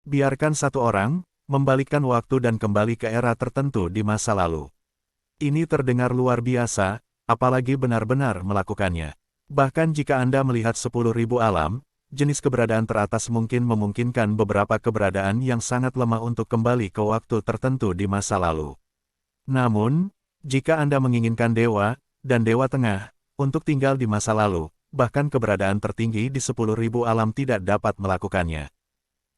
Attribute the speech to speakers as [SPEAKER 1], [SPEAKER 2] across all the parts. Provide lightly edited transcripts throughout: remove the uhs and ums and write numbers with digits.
[SPEAKER 1] Biarkan satu orang membalikkan waktu dan kembali ke era tertentu di masa lalu. Ini terdengar luar biasa, apalagi benar-benar melakukannya. Bahkan jika Anda melihat 10.000 alam, jenis keberadaan teratas mungkin memungkinkan beberapa keberadaan yang sangat lemah untuk kembali ke waktu tertentu di masa lalu. Namun, jika Anda menginginkan dewa, dan dewa tengah, untuk tinggal di masa lalu, bahkan keberadaan tertinggi di 10.000 alam tidak dapat melakukannya.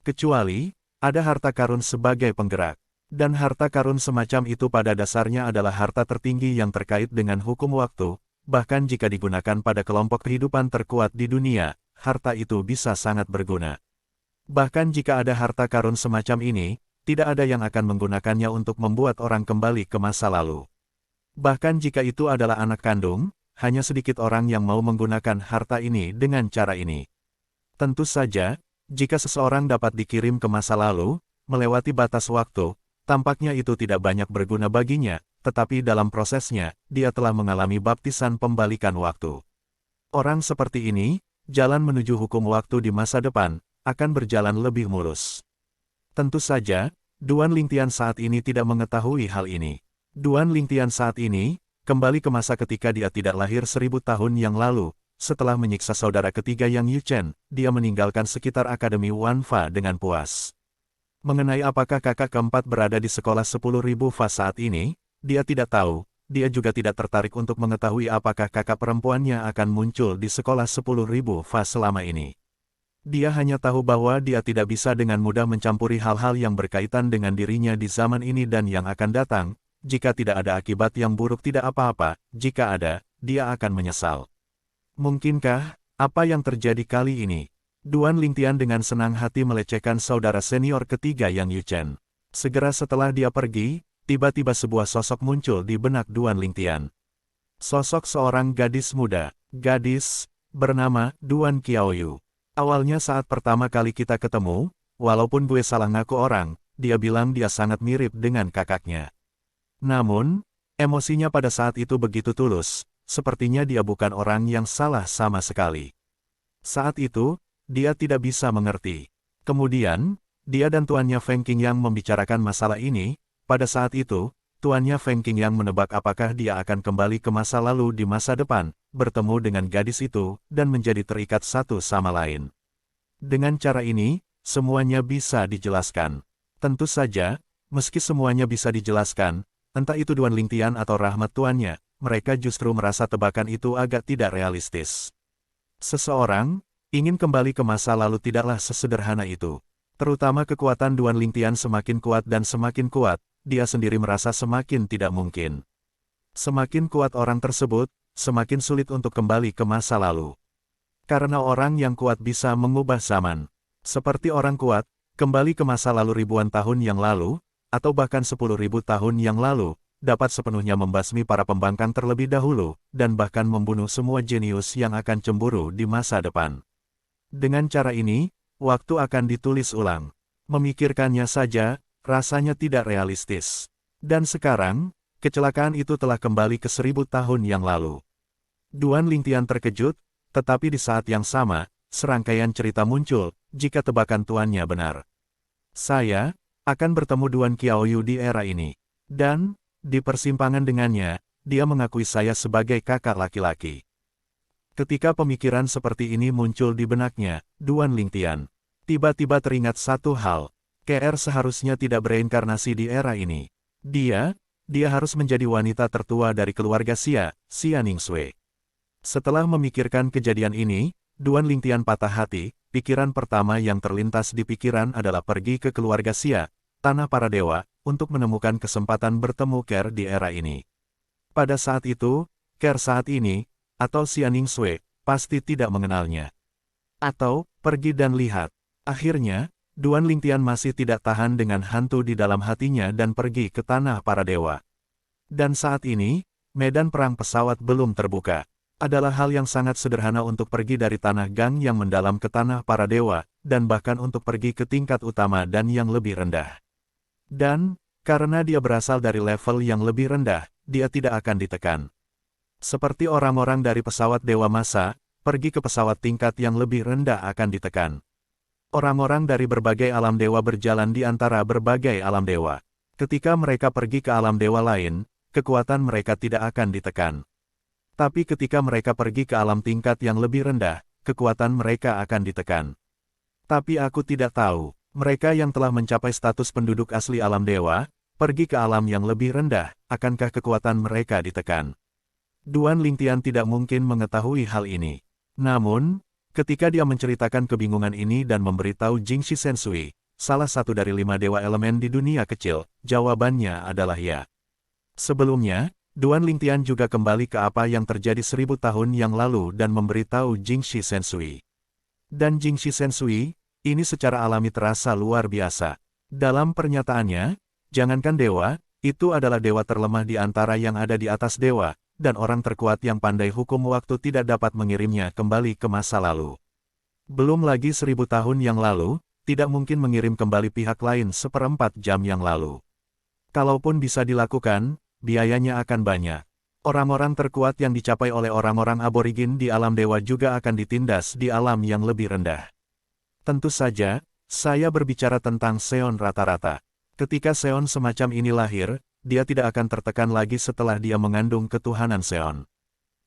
[SPEAKER 1] Kecuali, ada harta karun sebagai penggerak. Dan harta karun semacam itu pada dasarnya adalah harta tertinggi yang terkait dengan hukum waktu, bahkan jika digunakan pada kelompok kehidupan terkuat di dunia, harta itu bisa sangat berguna. Bahkan jika ada harta karun semacam ini, tidak ada yang akan menggunakannya untuk membuat orang kembali ke masa lalu. Bahkan jika itu adalah anak kandung, hanya sedikit orang yang mau menggunakan harta ini dengan cara ini. Tentu saja, jika seseorang dapat dikirim ke masa lalu, melewati batas waktu, tampaknya itu tidak banyak berguna baginya, tetapi dalam prosesnya, dia telah mengalami baptisan pembalikan waktu. Orang seperti ini, jalan menuju hukum waktu di masa depan, akan berjalan lebih mulus. Tentu saja, Duan Lingtian saat ini tidak mengetahui hal ini. Duan Lingtian saat ini, kembali ke masa ketika dia tidak lahir 1000 tahun yang lalu, setelah menyiksa saudara ketiga Yang Yuchen, dia meninggalkan sekitar Akademi Wanfa dengan puas. Mengenai apakah kakak keempat berada di sekolah 10.000 Fa saat ini, dia tidak tahu, dia juga tidak tertarik untuk mengetahui apakah kakak perempuannya akan muncul di sekolah 10.000 Fa selama ini. Dia hanya tahu bahwa dia tidak bisa dengan mudah mencampuri hal-hal yang berkaitan dengan dirinya di zaman ini dan yang akan datang, jika tidak ada akibat yang buruk tidak apa-apa, jika ada, dia akan menyesal. Mungkinkah, apa yang terjadi kali ini? Duan Lingtian dengan senang hati melecehkan saudara senior ketiga Yang Yuchen. Segera setelah dia pergi, tiba-tiba sebuah sosok muncul di benak Duan Lingtian. Sosok seorang gadis muda, gadis, bernama Duan Qiaoyu. Awalnya saat pertama kali kita ketemu, walaupun gue salah ngaku orang, dia bilang dia sangat mirip dengan kakaknya. Namun, emosinya pada saat itu begitu tulus, sepertinya dia bukan orang yang salah sama sekali. Saat itu, dia tidak bisa mengerti. Kemudian, dia dan tuannya Feng Qingyang membicarakan masalah ini. Pada saat itu, tuannya Feng Qingyang menebak apakah dia akan kembali ke masa lalu di masa depan, bertemu dengan gadis itu, dan menjadi terikat satu sama lain. Dengan cara ini, semuanya bisa dijelaskan. Tentu saja, meski semuanya bisa dijelaskan, entah itu Duan Lingtian atau rahmat tuannya, mereka justru merasa tebakan itu agak tidak realistis. Seseorang ingin kembali ke masa lalu tidaklah sesederhana itu. Terutama kekuatan Duan Lingtian semakin kuat dan semakin kuat, dia sendiri merasa semakin tidak mungkin. Semakin kuat orang tersebut, semakin sulit untuk kembali ke masa lalu. Karena orang yang kuat bisa mengubah zaman. Seperti orang kuat, kembali ke masa lalu ribuan tahun yang lalu, atau bahkan 10.000 tahun yang lalu, dapat sepenuhnya membasmi para pembangkang terlebih dahulu, dan bahkan membunuh semua jenius yang akan cemburu di masa depan. Dengan cara ini, waktu akan ditulis ulang. Memikirkannya saja, rasanya tidak realistis. Dan sekarang, kecelakaan itu telah kembali ke 1000 tahun yang lalu. Duan Lingtian terkejut, tetapi di saat yang sama, serangkaian cerita muncul, jika tebakan tuannya benar. Saya akan bertemu Duan Qiaoyu di era ini. Dan, di persimpangan dengannya, dia mengakui saya sebagai kakak laki-laki. Ketika pemikiran seperti ini muncul di benaknya, Duan Lingtian tiba-tiba teringat satu hal. KR seharusnya tidak bereinkarnasi di era ini. Dia harus menjadi wanita tertua dari keluarga Xia Ningsui. Setelah memikirkan kejadian ini, Duan Lingtian patah hati. Pikiran pertama yang terlintas di pikiran adalah pergi ke keluarga Xia, tanah para dewa, untuk menemukan kesempatan bertemu KR di era ini. Pada saat itu, KR saat ini, atau Xia Ningsui, pasti tidak mengenalnya. Atau, pergi dan lihat. Akhirnya, Duan Lingtian masih tidak tahan dengan hantu di dalam hatinya dan pergi ke tanah para dewa. Dan saat ini, medan perang pesawat belum terbuka. Adalah hal yang sangat sederhana untuk pergi dari tanah gang yang mendalam ke tanah para dewa, dan bahkan untuk pergi ke tingkat utama dan yang lebih rendah. Dan, karena dia berasal dari level yang lebih rendah, dia tidak akan ditekan. Seperti orang-orang dari pesawat Dewa Masa, pergi ke pesawat tingkat yang lebih rendah akan ditekan. Orang-orang dari berbagai alam dewa berjalan di antara berbagai alam dewa. Ketika mereka pergi ke alam dewa lain, kekuatan mereka tidak akan ditekan. Tapi ketika mereka pergi ke alam tingkat yang lebih rendah, kekuatan mereka akan ditekan. Tapi aku tidak tahu, mereka yang telah mencapai status penduduk asli alam dewa, pergi ke alam yang lebih rendah, akankah kekuatan mereka ditekan? Duan Lingtian tidak mungkin mengetahui hal ini. Namun, ketika dia menceritakan kebingungan ini dan memberitahu Jingxi Sensui, salah satu dari 5 dewa elemen di dunia kecil, jawabannya adalah ya. Sebelumnya, Duan Lingtian juga kembali ke apa yang terjadi 1000 tahun yang lalu dan memberitahu Jingxi Sensui. Dan Jingxi Sensui, ini secara alami terasa luar biasa. Dalam pernyataannya, jangankan dewa, itu adalah dewa terlemah di antara yang ada di atas dewa, dan orang terkuat yang pandai hukum waktu tidak dapat mengirimnya kembali ke masa lalu. Belum lagi 1000 tahun yang lalu, tidak mungkin mengirim kembali pihak lain 1/4 jam yang lalu. Kalaupun bisa dilakukan, biayanya akan banyak. Orang-orang terkuat yang dicapai oleh orang-orang aborigin di alam dewa juga akan ditindas di alam yang lebih rendah. Tentu saja, saya berbicara tentang Seon rata-rata. Ketika Seon semacam ini lahir, dia tidak akan tertekan lagi setelah dia mengandung ketuhanan Seon.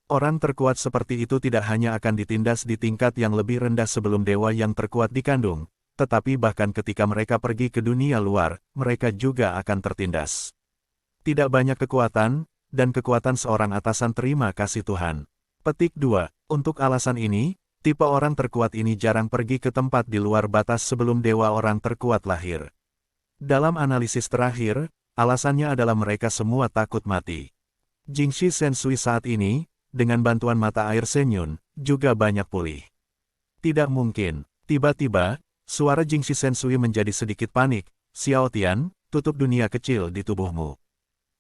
[SPEAKER 1] Orang terkuat seperti itu tidak hanya akan ditindas di tingkat yang lebih rendah sebelum dewa yang terkuat dikandung, tetapi bahkan ketika mereka pergi ke dunia luar, mereka juga akan tertindas. Tidak banyak kekuatan, dan kekuatan seorang atasan terima kasih Tuhan. Petik 2. Untuk alasan ini, tipe orang terkuat ini jarang pergi ke tempat di luar batas sebelum dewa orang terkuat lahir. Dalam analisis terakhir, alasannya adalah mereka semua takut mati. Jingxi Sensui saat ini, dengan bantuan mata air Senyun, juga banyak pulih. Tidak mungkin. Tiba-tiba, suara Jingxi Sensui menjadi sedikit panik. Xiao Tian, tutup dunia kecil di tubuhmu.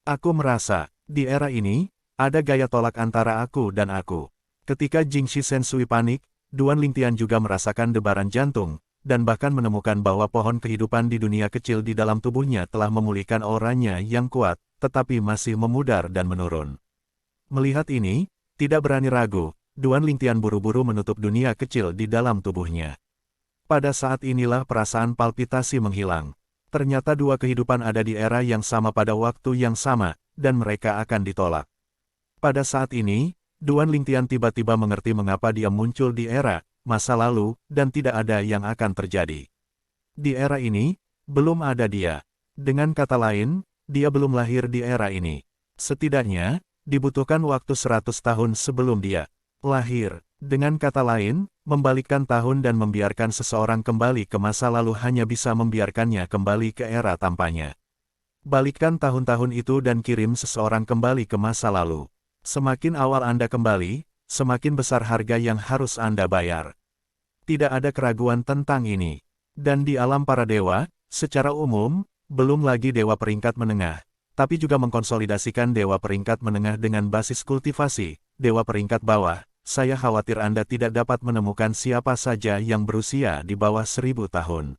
[SPEAKER 1] Aku merasa, di era ini, ada gaya tolak antara aku dan aku. Ketika Jingxi Sensui panik, Duan Lingtian juga merasakan debaran jantung, dan bahkan menemukan bahwa pohon kehidupan di dunia kecil di dalam tubuhnya telah memulihkan auranya yang kuat, tetapi masih memudar dan menurun. Melihat ini, tidak berani ragu, Duan Lingtian buru-buru menutup dunia kecil di dalam tubuhnya. Pada saat inilah perasaan palpitasi menghilang. Ternyata dua kehidupan ada di era yang sama pada waktu yang sama, dan mereka akan ditolak. Pada saat ini, Duan Lingtian tiba-tiba mengerti mengapa dia muncul di era masa lalu, dan tidak ada yang akan terjadi. Di era ini, belum ada dia. Dengan kata lain, dia belum lahir di era ini. Setidaknya, dibutuhkan waktu 100 tahun sebelum dia lahir. Dengan kata lain, membalikkan tahun dan membiarkan seseorang kembali ke masa lalu hanya bisa membiarkannya kembali ke era tampanya. Balikkan tahun-tahun itu dan kirim seseorang kembali ke masa lalu. Semakin awal Anda kembali, semakin besar harga yang harus Anda bayar. Tidak ada keraguan tentang ini. Dan di alam para dewa, secara umum, belum lagi dewa peringkat menengah, tapi juga mengkonsolidasikan dewa peringkat menengah dengan basis kultivasi, dewa peringkat bawah. Saya khawatir Anda tidak dapat menemukan siapa saja yang berusia di bawah 1000 tahun.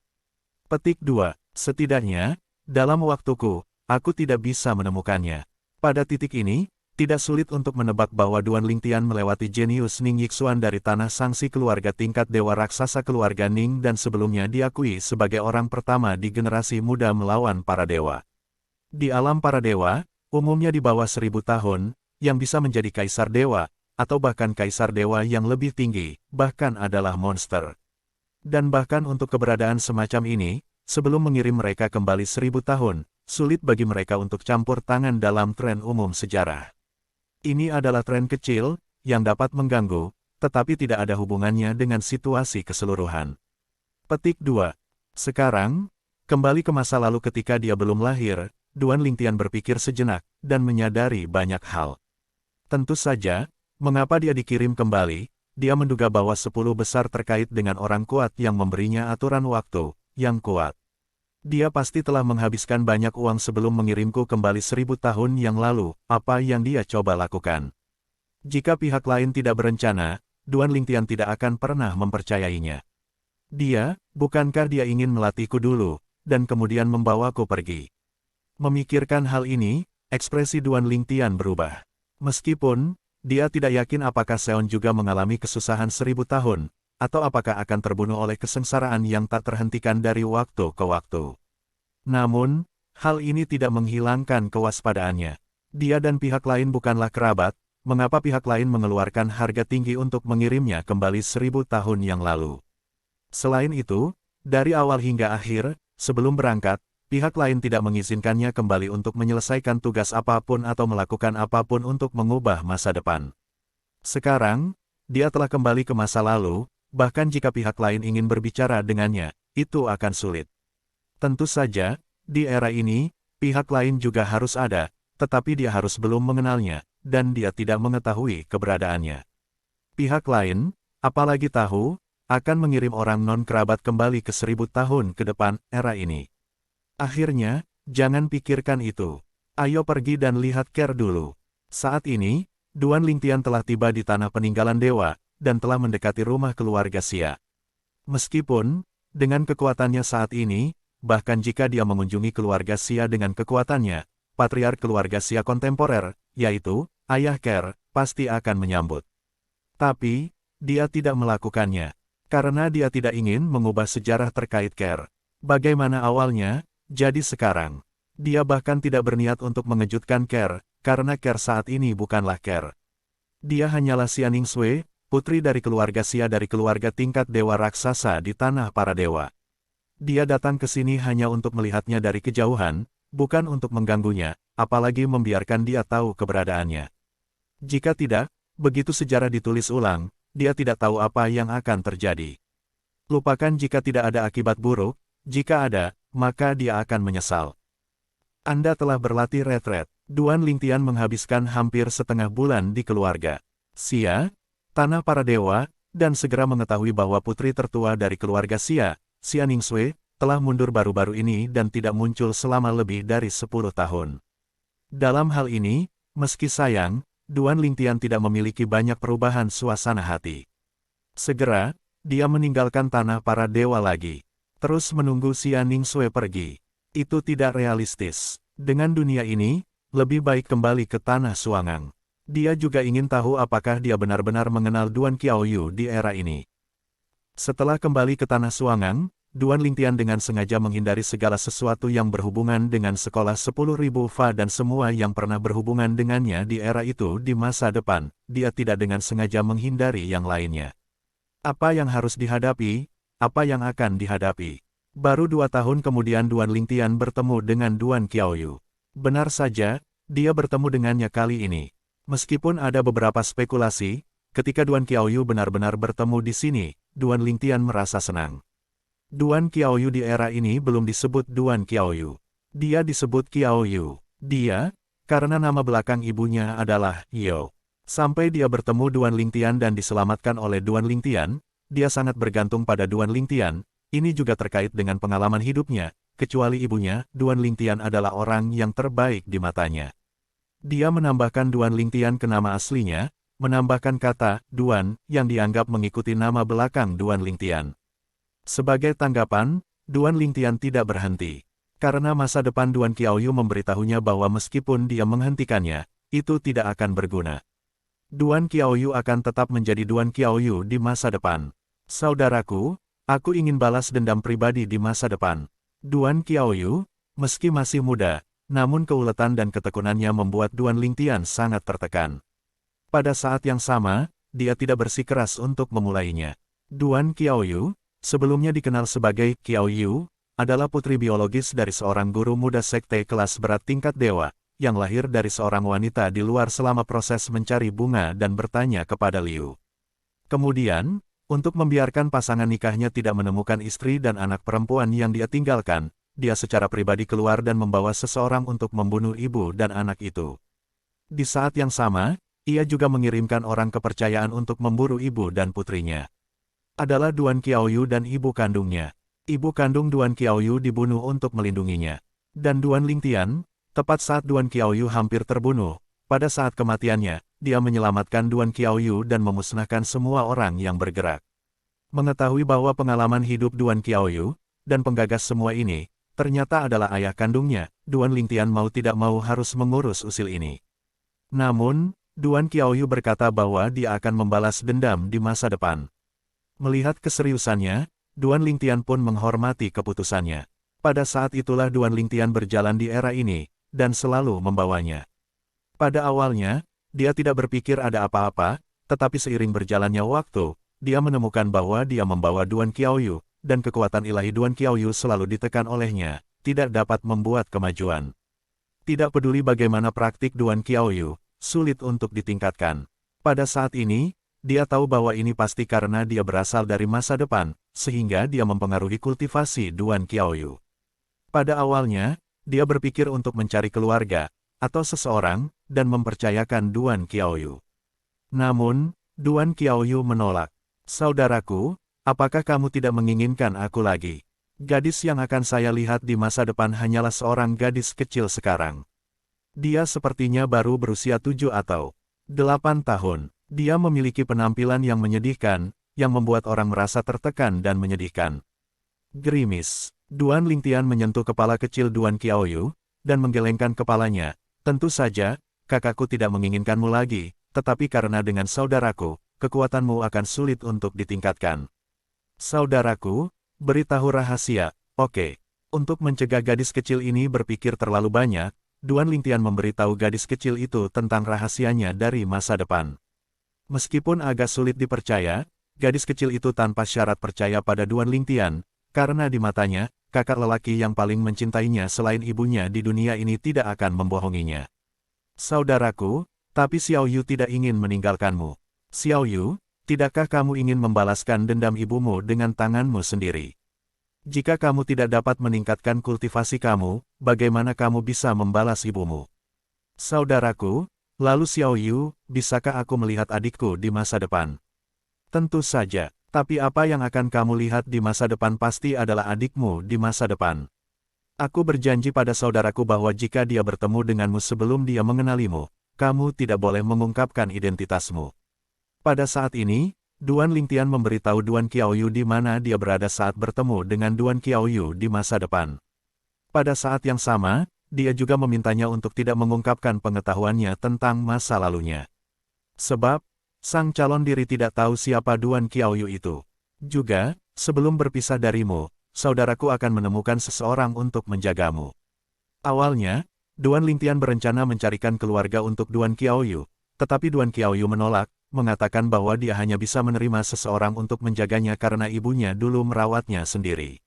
[SPEAKER 1] Petik 2. Setidaknya, dalam waktuku, aku tidak bisa menemukannya. Pada titik ini, tidak sulit untuk menebak bahwa Duan Lingtian melewati jenius Ning Yixuan dari tanah sangsi keluarga tingkat dewa raksasa keluarga Ning dan sebelumnya diakui sebagai orang pertama di generasi muda melawan para dewa. Di alam para dewa, umumnya di bawah 1000 tahun, yang bisa menjadi kaisar dewa, atau bahkan kaisar dewa yang lebih tinggi, bahkan adalah monster. Dan bahkan untuk keberadaan semacam ini, sebelum mengirim mereka kembali 1000 tahun, sulit bagi mereka untuk campur tangan dalam tren umum sejarah. Ini adalah tren kecil, yang dapat mengganggu, tetapi tidak ada hubungannya dengan situasi keseluruhan. Petik 2. Sekarang, kembali ke masa lalu ketika dia belum lahir, Duan Lingtian berpikir sejenak, dan menyadari banyak hal. Tentu saja, mengapa dia dikirim kembali? Dia menduga bahwa 10 besar terkait dengan orang kuat yang memberinya aturan waktu yang kuat. Dia pasti telah menghabiskan banyak uang sebelum mengirimku kembali 1000 tahun yang lalu. Apa yang dia coba lakukan? Jika pihak lain tidak berencana, Duan Lingtian tidak akan pernah mempercayainya. Bukankah dia ingin melatihku dulu, dan kemudian membawaku pergi? Memikirkan hal ini, ekspresi Duan Lingtian berubah. Meskipun dia tidak yakin apakah Seon juga mengalami kesusahan 1000 tahun, atau apakah akan terbunuh oleh kesengsaraan yang tak terhentikan dari waktu ke waktu. Namun, hal ini tidak menghilangkan kewaspadaannya. Dia dan pihak lain bukanlah kerabat, mengapa pihak lain mengeluarkan harga tinggi untuk mengirimnya kembali 1000 tahun yang lalu. Selain itu, dari awal hingga akhir, sebelum berangkat, pihak lain tidak mengizinkannya kembali untuk menyelesaikan tugas apapun atau melakukan apapun untuk mengubah masa depan. Sekarang, dia telah kembali ke masa lalu, bahkan jika pihak lain ingin berbicara dengannya, itu akan sulit. Tentu saja, di era ini, pihak lain juga harus ada, tetapi dia harus belum mengenalnya, dan dia tidak mengetahui keberadaannya. Pihak lain, apalagi tahu, akan mengirim orang non-kerabat kembali ke 1000 tahun ke depan era ini. Akhirnya, jangan pikirkan itu. Ayo pergi dan lihat Ker dulu. Saat ini, Duan Lingtian telah tiba di tanah peninggalan dewa, dan telah mendekati rumah keluarga Xia. Meskipun, dengan kekuatannya saat ini, bahkan jika dia mengunjungi keluarga Xia dengan kekuatannya, patriark keluarga Xia kontemporer, yaitu, Ayah Ker, pasti akan menyambut. Tapi, dia tidak melakukannya, karena dia tidak ingin mengubah sejarah terkait Ker. Bagaimana awalnya, jadi sekarang. Dia bahkan tidak berniat untuk mengejutkan Ker, karena Ker saat ini bukanlah Ker. Dia hanyalah Xia Ningsue, putri dari keluarga Xia dari keluarga tingkat dewa raksasa di tanah para dewa. Dia datang ke sini hanya untuk melihatnya dari kejauhan, bukan untuk mengganggunya, apalagi membiarkan dia tahu keberadaannya. Jika tidak, begitu sejarah ditulis ulang, dia tidak tahu apa yang akan terjadi. Lupakan jika tidak ada akibat buruk, jika ada, maka dia akan menyesal. Anda telah berlatih retret. Duan Lingtian menghabiskan hampir setengah bulan di keluarga Xia, tanah para dewa, dan segera mengetahui bahwa putri tertua dari keluarga Xia, Xia Ningsue, telah mundur baru-baru ini dan tidak muncul selama lebih dari 10 tahun. Dalam hal ini, meski sayang, Duan Lingtian tidak memiliki banyak perubahan suasana hati. Segera, dia meninggalkan tanah para dewa lagi. Terus menunggu Xia Ningsue pergi. Itu tidak realistis. Dengan dunia ini, lebih baik kembali ke tanah Suangang. Dia juga ingin tahu apakah dia benar-benar mengenal Duan Qiaoyu di era ini. Setelah kembali ke tanah Suangang, Duan Lingtian dengan sengaja menghindari segala sesuatu yang berhubungan dengan sekolah 10.000 Fa dan semua yang pernah berhubungan dengannya di era itu di masa depan. Dia tidak dengan sengaja menghindari yang lainnya. Apa yang harus dihadapi, apa yang akan dihadapi. Baru 2 tahun kemudian Duan Lingtian bertemu dengan Duan Qiaoyu. Benar saja, dia bertemu dengannya kali ini. Meskipun ada beberapa spekulasi, ketika Duan Qiaoyu benar-benar bertemu di sini, Duan Lingtian merasa senang. Duan Qiaoyu di era ini belum disebut Duan Qiaoyu. Dia disebut Qiaoyu. Dia, karena nama belakang ibunya adalah Yo. Sampai dia bertemu Duan Lingtian dan diselamatkan oleh Duan Lingtian, dia sangat bergantung pada Duan Lingtian. Ini juga terkait dengan pengalaman hidupnya, kecuali ibunya, Duan Lingtian adalah orang yang terbaik di matanya. Dia menambahkan Duan Lingtian ke nama aslinya, menambahkan kata Duan yang dianggap mengikuti nama belakang Duan Lingtian. Sebagai tanggapan, Duan Lingtian tidak berhenti. Karena masa depan Duan Qiaoyu memberitahunya bahwa meskipun dia menghentikannya, itu tidak akan berguna. Duan Qiaoyu akan tetap menjadi Duan Qiaoyu di masa depan. Saudaraku, aku ingin balas dendam pribadi di masa depan. Duan Qiaoyu, meski masih muda, namun keuletan dan ketekunannya membuat Duan Lingtian sangat tertekan. Pada saat yang sama, dia tidak bersikeras untuk memulainya. Duan Qiaoyu, sebelumnya dikenal sebagai Qiaoyu, adalah putri biologis dari seorang guru muda sekte kelas berat tingkat dewa, yang lahir dari seorang wanita di luar selama proses mencari bunga dan bertanya kepada Liu. Kemudian, untuk membiarkan pasangan nikahnya tidak menemukan istri dan anak perempuan yang dia tinggalkan, dia secara pribadi keluar dan membawa seseorang untuk membunuh ibu dan anak itu. Di saat yang sama, ia juga mengirimkan orang kepercayaan untuk memburu ibu dan putrinya. Adalah Duan Qiaoyu dan ibu kandungnya. Ibu kandung Duan Qiaoyu dibunuh untuk melindunginya. Dan Duan Lingtian, tepat saat Duan Qiaoyu hampir terbunuh, pada saat kematiannya, dia menyelamatkan Duan Qiaoyu dan memusnahkan semua orang yang bergerak. Mengetahui bahwa pengalaman hidup Duan Qiaoyu, dan penggagas semua ini, ternyata adalah ayah kandungnya, Duan Lingtian mau tidak mau harus mengurus usil ini. Namun, Duan Qiaoyu berkata bahwa dia akan membalas dendam di masa depan. Melihat keseriusannya, Duan Lingtian pun menghormati keputusannya. Pada saat itulah Duan Lingtian berjalan di era ini, dan selalu membawanya. Pada awalnya, dia tidak berpikir ada apa-apa, tetapi seiring berjalannya waktu, dia menemukan bahwa dia membawa Duan Qiaoyu, dan kekuatan ilahi Duan Qiaoyu selalu ditekan olehnya, tidak dapat membuat kemajuan. Tidak peduli bagaimana praktik Duan Qiaoyu, sulit untuk ditingkatkan. Pada saat ini, dia tahu bahwa ini pasti karena dia berasal dari masa depan, sehingga dia mempengaruhi kultivasi Duan Qiaoyu. Pada awalnya, dia berpikir untuk mencari keluarga, atau seseorang, dan mempercayakan Duan Qiaoyu. Namun, Duan Qiaoyu menolak. Saudaraku, apakah kamu tidak menginginkan aku lagi? Gadis yang akan saya lihat di masa depan hanyalah seorang gadis kecil sekarang. Dia sepertinya baru berusia 7 atau 8 tahun. Dia memiliki penampilan yang menyedihkan, yang membuat orang merasa tertekan dan menyedihkan. Gerimis. Duan Lingtian menyentuh kepala kecil Duan Qiaoyu, dan menggelengkan kepalanya. Tentu saja, kakakku tidak menginginkanmu lagi, tetapi karena dengan saudaraku, kekuatanmu akan sulit untuk ditingkatkan. Saudaraku, beritahu rahasia, oke. Untuk mencegah gadis kecil ini berpikir terlalu banyak, Duan Lingtian memberitahu gadis kecil itu tentang rahasianya dari masa depan. Meskipun agak sulit dipercaya, gadis kecil itu tanpa syarat percaya pada Duan Lingtian, karena di matanya, kakak lelaki yang paling mencintainya selain ibunya di dunia ini tidak akan membohonginya. Saudaraku, tapi Xiao Yu tidak ingin meninggalkanmu. Xiao Yu, tidakkah kamu ingin membalaskan dendam ibumu dengan tanganmu sendiri? Jika kamu tidak dapat meningkatkan kultivasi kamu, bagaimana kamu bisa membalas ibumu? Saudaraku, lalu Xiao Yu, bisakah aku melihat adikku di masa depan? Tentu saja, tapi apa yang akan kamu lihat di masa depan pasti adalah adikmu di masa depan. Aku berjanji pada saudaraku bahwa jika dia bertemu denganmu sebelum dia mengenalimu, kamu tidak boleh mengungkapkan identitasmu. Pada saat ini, Duan Lingtian memberitahu Duan Qiaoyu di mana dia berada saat bertemu dengan Duan Qiaoyu di masa depan. Pada saat yang sama, dia juga memintanya untuk tidak mengungkapkan pengetahuannya tentang masa lalunya. Sebab, sang calon diri tidak tahu siapa Duan Qiaoyu itu. Juga, sebelum berpisah darimu, saudaraku akan menemukan seseorang untuk menjagamu. Awalnya, Duan Lingtian berencana mencarikan keluarga untuk Duan Qiaoyu, tetapi Duan Qiaoyu menolak, mengatakan bahwa dia hanya bisa menerima seseorang untuk menjaganya karena ibunya dulu merawatnya sendiri.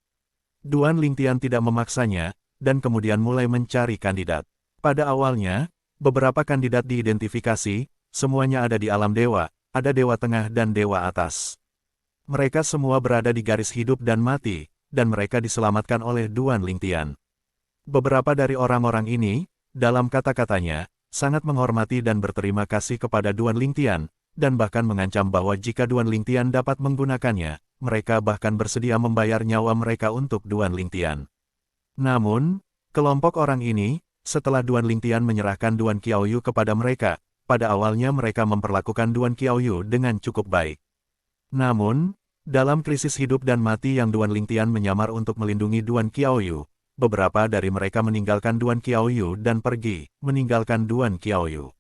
[SPEAKER 1] Duan Lingtian tidak memaksanya, dan kemudian mulai mencari kandidat. Pada awalnya, beberapa kandidat diidentifikasi, semuanya ada di alam dewa, ada dewa tengah dan dewa atas. Mereka semua berada di garis hidup dan mati, dan mereka diselamatkan oleh Duan Lingtian. Beberapa dari orang-orang ini, dalam kata-katanya, sangat menghormati dan berterima kasih kepada Duan Lingtian, dan bahkan mengancam bahwa jika Duan Lingtian dapat menggunakannya, mereka bahkan bersedia membayar nyawa mereka untuk Duan Lingtian. Namun, kelompok orang ini, setelah Duan Lingtian menyerahkan Duan Qiaoyu kepada mereka, pada awalnya mereka memperlakukan Duan Qiaoyu dengan cukup baik. Namun, dalam krisis hidup dan mati yang Duan Lingtian menyamar untuk melindungi Duan Qiaoyu, beberapa dari mereka meninggalkan Duan Qiaoyu dan pergi, meninggalkan Duan Qiaoyu.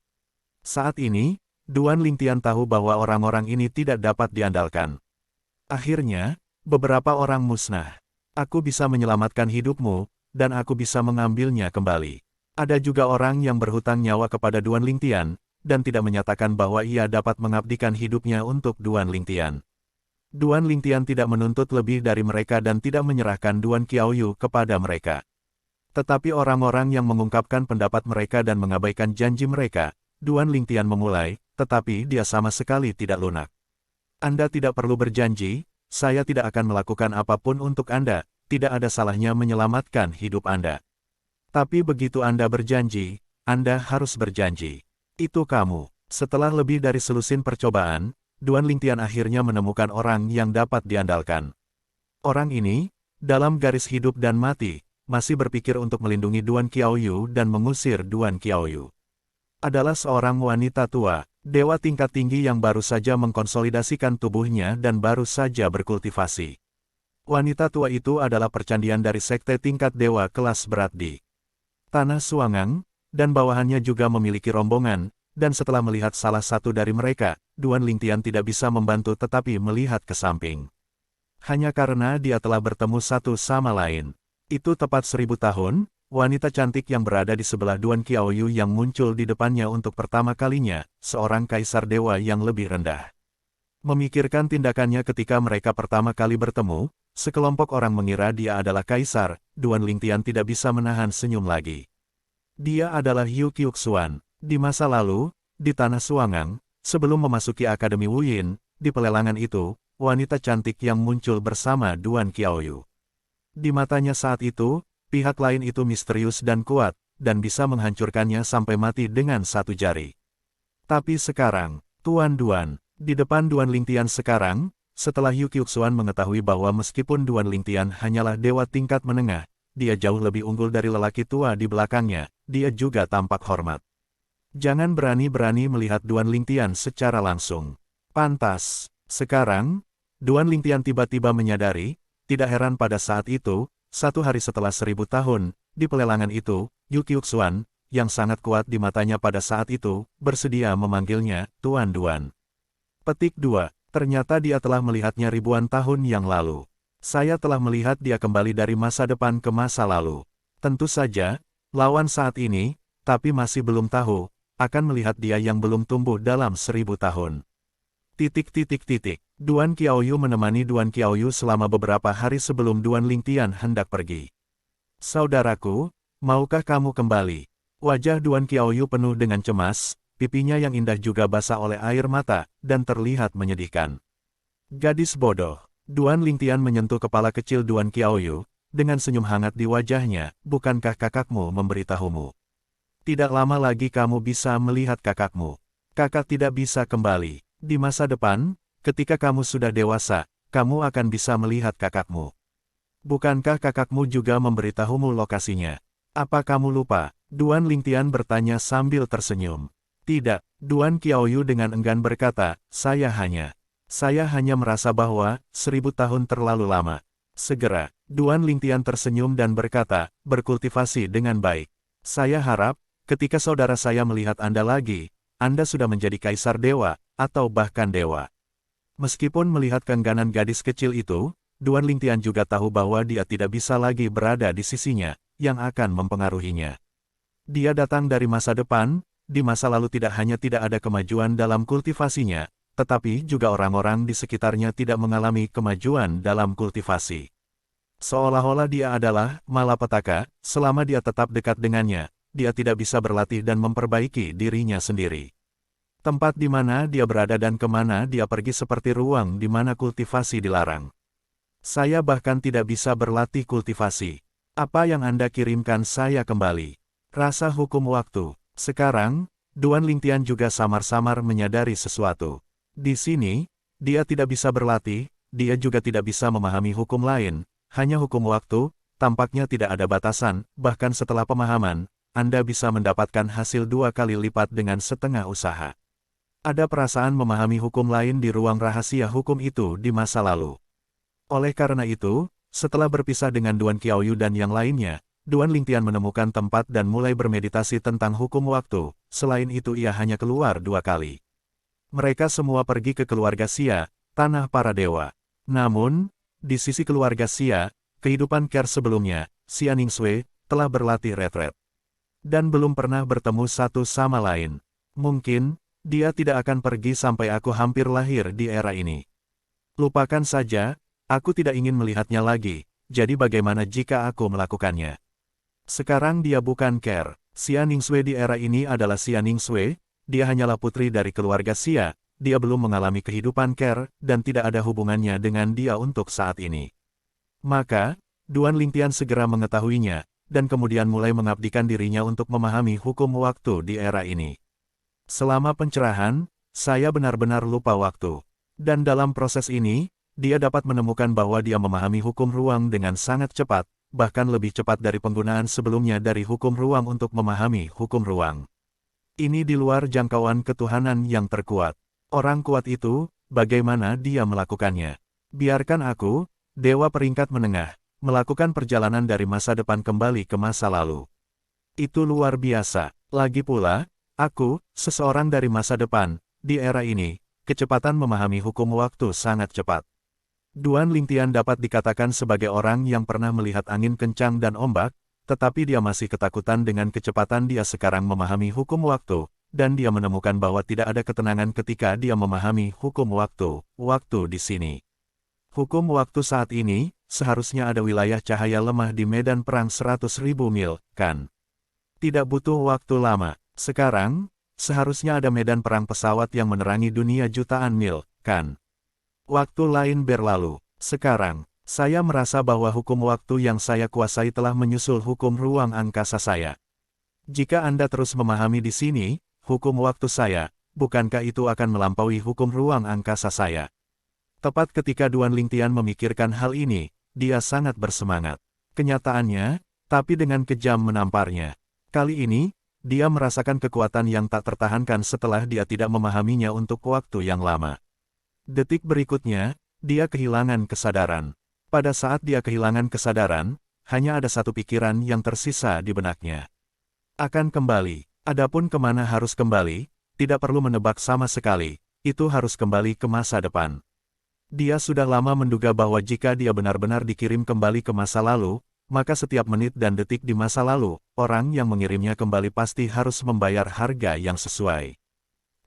[SPEAKER 1] Saat ini, Duan Lingtian tahu bahwa orang-orang ini tidak dapat diandalkan. Akhirnya, beberapa orang musnah. Aku bisa menyelamatkan hidupmu, dan aku bisa mengambilnya kembali. Ada juga orang yang berhutang nyawa kepada Duan Lingtian, dan tidak menyatakan bahwa ia dapat mengabdikan hidupnya untuk Duan Lingtian. Duan Lingtian tidak menuntut lebih dari mereka dan tidak menyerahkan Duan Qiaoyu kepada mereka. Tetapi orang-orang yang mengungkapkan pendapat mereka dan mengabaikan janji mereka, Duan Lingtian memulai, tetapi dia sama sekali tidak lunak. Anda tidak perlu berjanji, saya tidak akan melakukan apapun untuk Anda, tidak ada salahnya menyelamatkan hidup Anda. Tapi begitu Anda berjanji, Anda harus berjanji. Itu kamu. Setelah lebih dari selusin percobaan, Duan Lingtian akhirnya menemukan orang yang dapat diandalkan. Orang ini, dalam garis hidup dan mati, masih berpikir untuk melindungi Duan Qiaoyu dan mengusir Duan Qiaoyu. Adalah seorang wanita tua, dewa tingkat tinggi yang baru saja mengkonsolidasikan tubuhnya dan baru saja berkultivasi. Wanita tua itu adalah percandian dari sekte tingkat dewa kelas berat di Tanah Suangang, dan bawahannya juga memiliki rombongan, dan setelah melihat salah satu dari mereka, Duan Lingtian tidak bisa membantu tetapi melihat ke samping. Hanya karena dia telah bertemu satu sama lain. Itu tepat 1000 tahun, wanita cantik yang berada di sebelah Duan Qiaoyu yang muncul di depannya untuk pertama kalinya, seorang kaisar dewa yang lebih rendah. Memikirkan tindakannya ketika mereka pertama kali bertemu, sekelompok orang mengira dia adalah kaisar, Duan Lingtian tidak bisa menahan senyum lagi. Dia adalah Yu Qiuxuan. Di masa lalu, di Tanah Suangang, sebelum memasuki Akademi Wuyin, di pelelangan itu, wanita cantik yang muncul bersama Duan Qiaoyu. Di matanya saat itu, pihak lain itu misterius dan kuat, dan bisa menghancurkannya sampai mati dengan satu jari. Tapi sekarang, Tuan Duan, di depan Duan Lingtian sekarang, setelah Yu Qiuxuan mengetahui bahwa meskipun Duan Lingtian hanyalah dewa tingkat menengah, dia jauh lebih unggul dari lelaki tua di belakangnya, dia juga tampak hormat. Jangan berani-berani melihat Duan Lingtian secara langsung. Pantas. Sekarang, Duan Lingtian tiba-tiba menyadari, tidak heran pada saat itu, 1 hari setelah 1000 tahun, di pelelangan itu, Yu Qiuxuan, yang sangat kuat di matanya pada saat itu, bersedia memanggilnya, Tuan Duan. Petik 2. Ternyata dia telah melihatnya ribuan tahun yang lalu. Saya telah melihat dia kembali dari masa depan ke masa lalu. Tentu saja, lawan saat ini, tapi masih belum tahu, akan melihat dia yang belum tumbuh dalam 1000 tahun. Duan Qiaoyu menemani Duan Qiaoyu selama beberapa hari sebelum Duan Lingtian hendak pergi. Saudaraku, maukah kamu kembali? Wajah Duan Qiaoyu penuh dengan cemas, pipinya yang indah juga basah oleh air mata, dan terlihat menyedihkan. Gadis bodoh. Duan Lingtian menyentuh kepala kecil Duan Qiaoyu, dengan senyum hangat di wajahnya, bukankah kakakmu memberitahumu? Tidak lama lagi kamu bisa melihat kakakmu. Kakak tidak bisa kembali. Di masa depan, ketika kamu sudah dewasa, kamu akan bisa melihat kakakmu. Bukankah kakakmu juga memberitahumu lokasinya? Apa kamu lupa? Duan Lingtian bertanya sambil tersenyum. Tidak, Duan Qiaoyu dengan enggan berkata, saya hanya merasa bahwa 1000 tahun terlalu lama. Segera, Duan Lingtian tersenyum dan berkata, berkultivasi dengan baik. Saya harap, ketika saudara saya melihat Anda lagi, Anda sudah menjadi kaisar dewa, atau bahkan dewa. Meskipun melihat keengganan gadis kecil itu, Duan Lingtian juga tahu bahwa dia tidak bisa lagi berada di sisinya, yang akan mempengaruhinya. Dia datang dari masa depan, di masa lalu tidak hanya tidak ada kemajuan dalam kultivasinya, tetapi juga orang-orang di sekitarnya tidak mengalami kemajuan dalam kultivasi. Seolah-olah dia adalah malapetaka, selama dia tetap dekat dengannya, dia tidak bisa berlatih dan memperbaiki dirinya sendiri. Tempat di mana dia berada dan kemana dia pergi seperti ruang di mana kultivasi dilarang. Saya bahkan tidak bisa berlatih kultivasi. Apa yang Anda kirimkan saya kembali? Rasa hukum waktu. Sekarang, Duan Lingtian juga samar-samar menyadari sesuatu. Di sini, dia tidak bisa berlatih, dia juga tidak bisa memahami hukum lain, hanya hukum waktu, tampaknya tidak ada batasan, bahkan setelah pemahaman, Anda bisa mendapatkan hasil 2 kali lipat dengan setengah usaha. Ada perasaan memahami hukum lain di ruang rahasia hukum itu di masa lalu. Oleh karena itu, setelah berpisah dengan Duan Qiaoyu dan yang lainnya, Duan Lingtian menemukan tempat dan mulai bermeditasi tentang hukum waktu, selain itu ia hanya keluar 2 kali. Mereka semua pergi ke keluarga Xia, tanah para dewa. Namun, di sisi keluarga Xia, kehidupan Ker sebelumnya, Xia Ningsui, telah berlatih retret. Dan belum pernah bertemu satu sama lain. Mungkin, dia tidak akan pergi sampai aku hampir lahir di era ini. Lupakan saja, aku tidak ingin melihatnya lagi, jadi bagaimana jika aku melakukannya? Sekarang dia bukan Ker. Xia Ningsui di era ini adalah Xia Ningsui, dia hanyalah putri dari keluarga Xia, dia belum mengalami kehidupan Ker, dan tidak ada hubungannya dengan dia untuk saat ini. Maka, Duan Lingtian segera mengetahuinya, dan kemudian mulai mengabdikan dirinya untuk memahami hukum waktu di era ini. Selama pencerahan, saya benar-benar lupa waktu. Dan dalam proses ini, dia dapat menemukan bahwa dia memahami hukum ruang dengan sangat cepat, bahkan lebih cepat dari penggunaan sebelumnya dari hukum ruang untuk memahami hukum ruang. Ini di luar jangkauan ketuhanan yang terkuat. Orang kuat itu, bagaimana dia melakukannya? Biarkan aku, dewa peringkat menengah, melakukan perjalanan dari masa depan kembali ke masa lalu. Itu luar biasa. Lagi pula, Aku, seseorang dari masa depan, di era ini, kecepatan memahami hukum waktu sangat cepat. Duan Lingtian dapat dikatakan sebagai orang yang pernah melihat angin kencang dan ombak, tetapi dia masih ketakutan dengan kecepatan dia sekarang memahami hukum waktu, dan dia menemukan bahwa tidak ada ketenangan ketika dia memahami hukum waktu di sini. Hukum waktu saat ini, seharusnya ada wilayah cahaya lemah di medan perang 100.000 mil, kan? Tidak butuh waktu lama. Sekarang, seharusnya ada medan perang pesawat yang menerangi dunia jutaan mil, kan? Waktu lain berlalu. Sekarang, saya merasa bahwa hukum waktu yang saya kuasai telah menyusul hukum ruang angkasa saya. Jika Anda terus memahami di sini, hukum waktu saya, bukankah itu akan melampaui hukum ruang angkasa saya? Tepat ketika Duan Lingtian memikirkan hal ini, dia sangat bersemangat. Kenyataannya, tapi dengan kejam menamparnya. Kali ini, dia merasakan kekuatan yang tak tertahankan setelah dia tidak memahaminya untuk waktu yang lama. Detik berikutnya, dia kehilangan kesadaran. Pada saat dia kehilangan kesadaran, hanya ada satu pikiran yang tersisa di benaknya. Akan kembali. Adapun kemana harus kembali, tidak perlu menebak sama sekali, itu harus kembali ke masa depan. Dia sudah lama menduga bahwa jika dia benar-benar dikirim kembali ke masa lalu, maka setiap menit dan detik di masa lalu, orang yang mengirimnya kembali pasti harus membayar harga yang sesuai.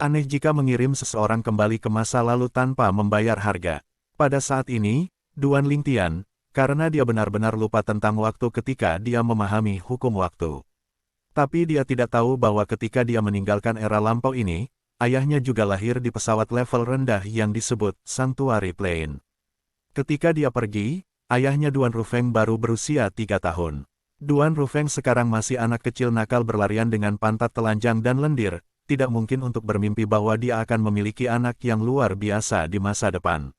[SPEAKER 1] Aneh jika mengirim seseorang kembali ke masa lalu tanpa membayar harga. Pada saat ini, Duan Lingtian, karena dia benar-benar lupa tentang waktu ketika dia memahami hukum waktu. Tapi dia tidak tahu bahwa ketika dia meninggalkan era lampau ini, ayahnya juga lahir di pesawat level rendah yang disebut Sanctuary Plane. Ketika dia pergi, ayahnya Duan Rufeng baru berusia 3 tahun. Duan Rufeng sekarang masih anak kecil nakal berlarian dengan pantat telanjang dan lendir, tidak mungkin untuk bermimpi bahwa dia akan memiliki anak yang luar biasa di masa depan.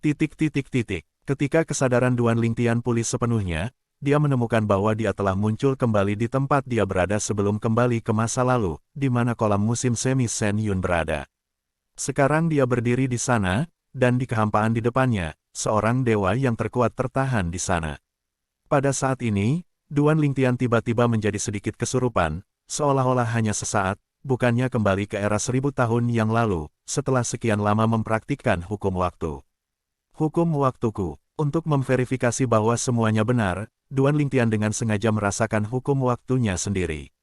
[SPEAKER 1] Ketika kesadaran Duan Lingtian pulih sepenuhnya, dia menemukan bahwa dia telah muncul kembali di tempat dia berada sebelum kembali ke masa lalu, di mana kolam musim semi Sen Yun berada. Sekarang dia berdiri di sana, dan di kehampaan di depannya, seorang dewa yang terkuat tertahan di sana. Pada saat ini, Duan Lingtian tiba-tiba menjadi sedikit kesurupan, seolah-olah hanya sesaat, bukannya kembali ke era 1000 tahun yang lalu, setelah sekian lama mempraktikkan hukum waktu. Hukum waktuku. Untuk memverifikasi bahwa semuanya benar, Duan Lingtian dengan sengaja merasakan hukum waktunya sendiri.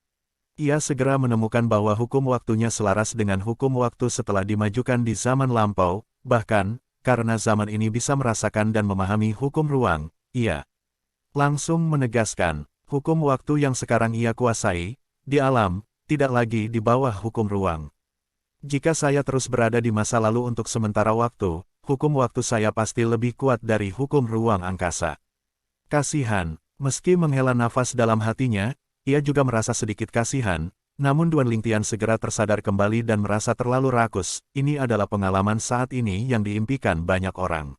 [SPEAKER 1] Ia segera menemukan bahwa hukum waktunya selaras dengan hukum waktu setelah dimajukan di zaman lampau, bahkan, karena zaman ini bisa merasakan dan memahami hukum ruang, ia langsung menegaskan, hukum waktu yang sekarang ia kuasai, di alam, tidak lagi di bawah hukum ruang. Jika saya terus berada di masa lalu untuk sementara waktu, hukum waktu saya pasti lebih kuat dari hukum ruang angkasa. Kasihan, meski menghela nafas dalam hatinya, ia juga merasa sedikit kasihan, namun Duan Lingtian segera tersadar kembali dan merasa terlalu rakus. Ini adalah pengalaman saat ini yang diimpikan banyak orang.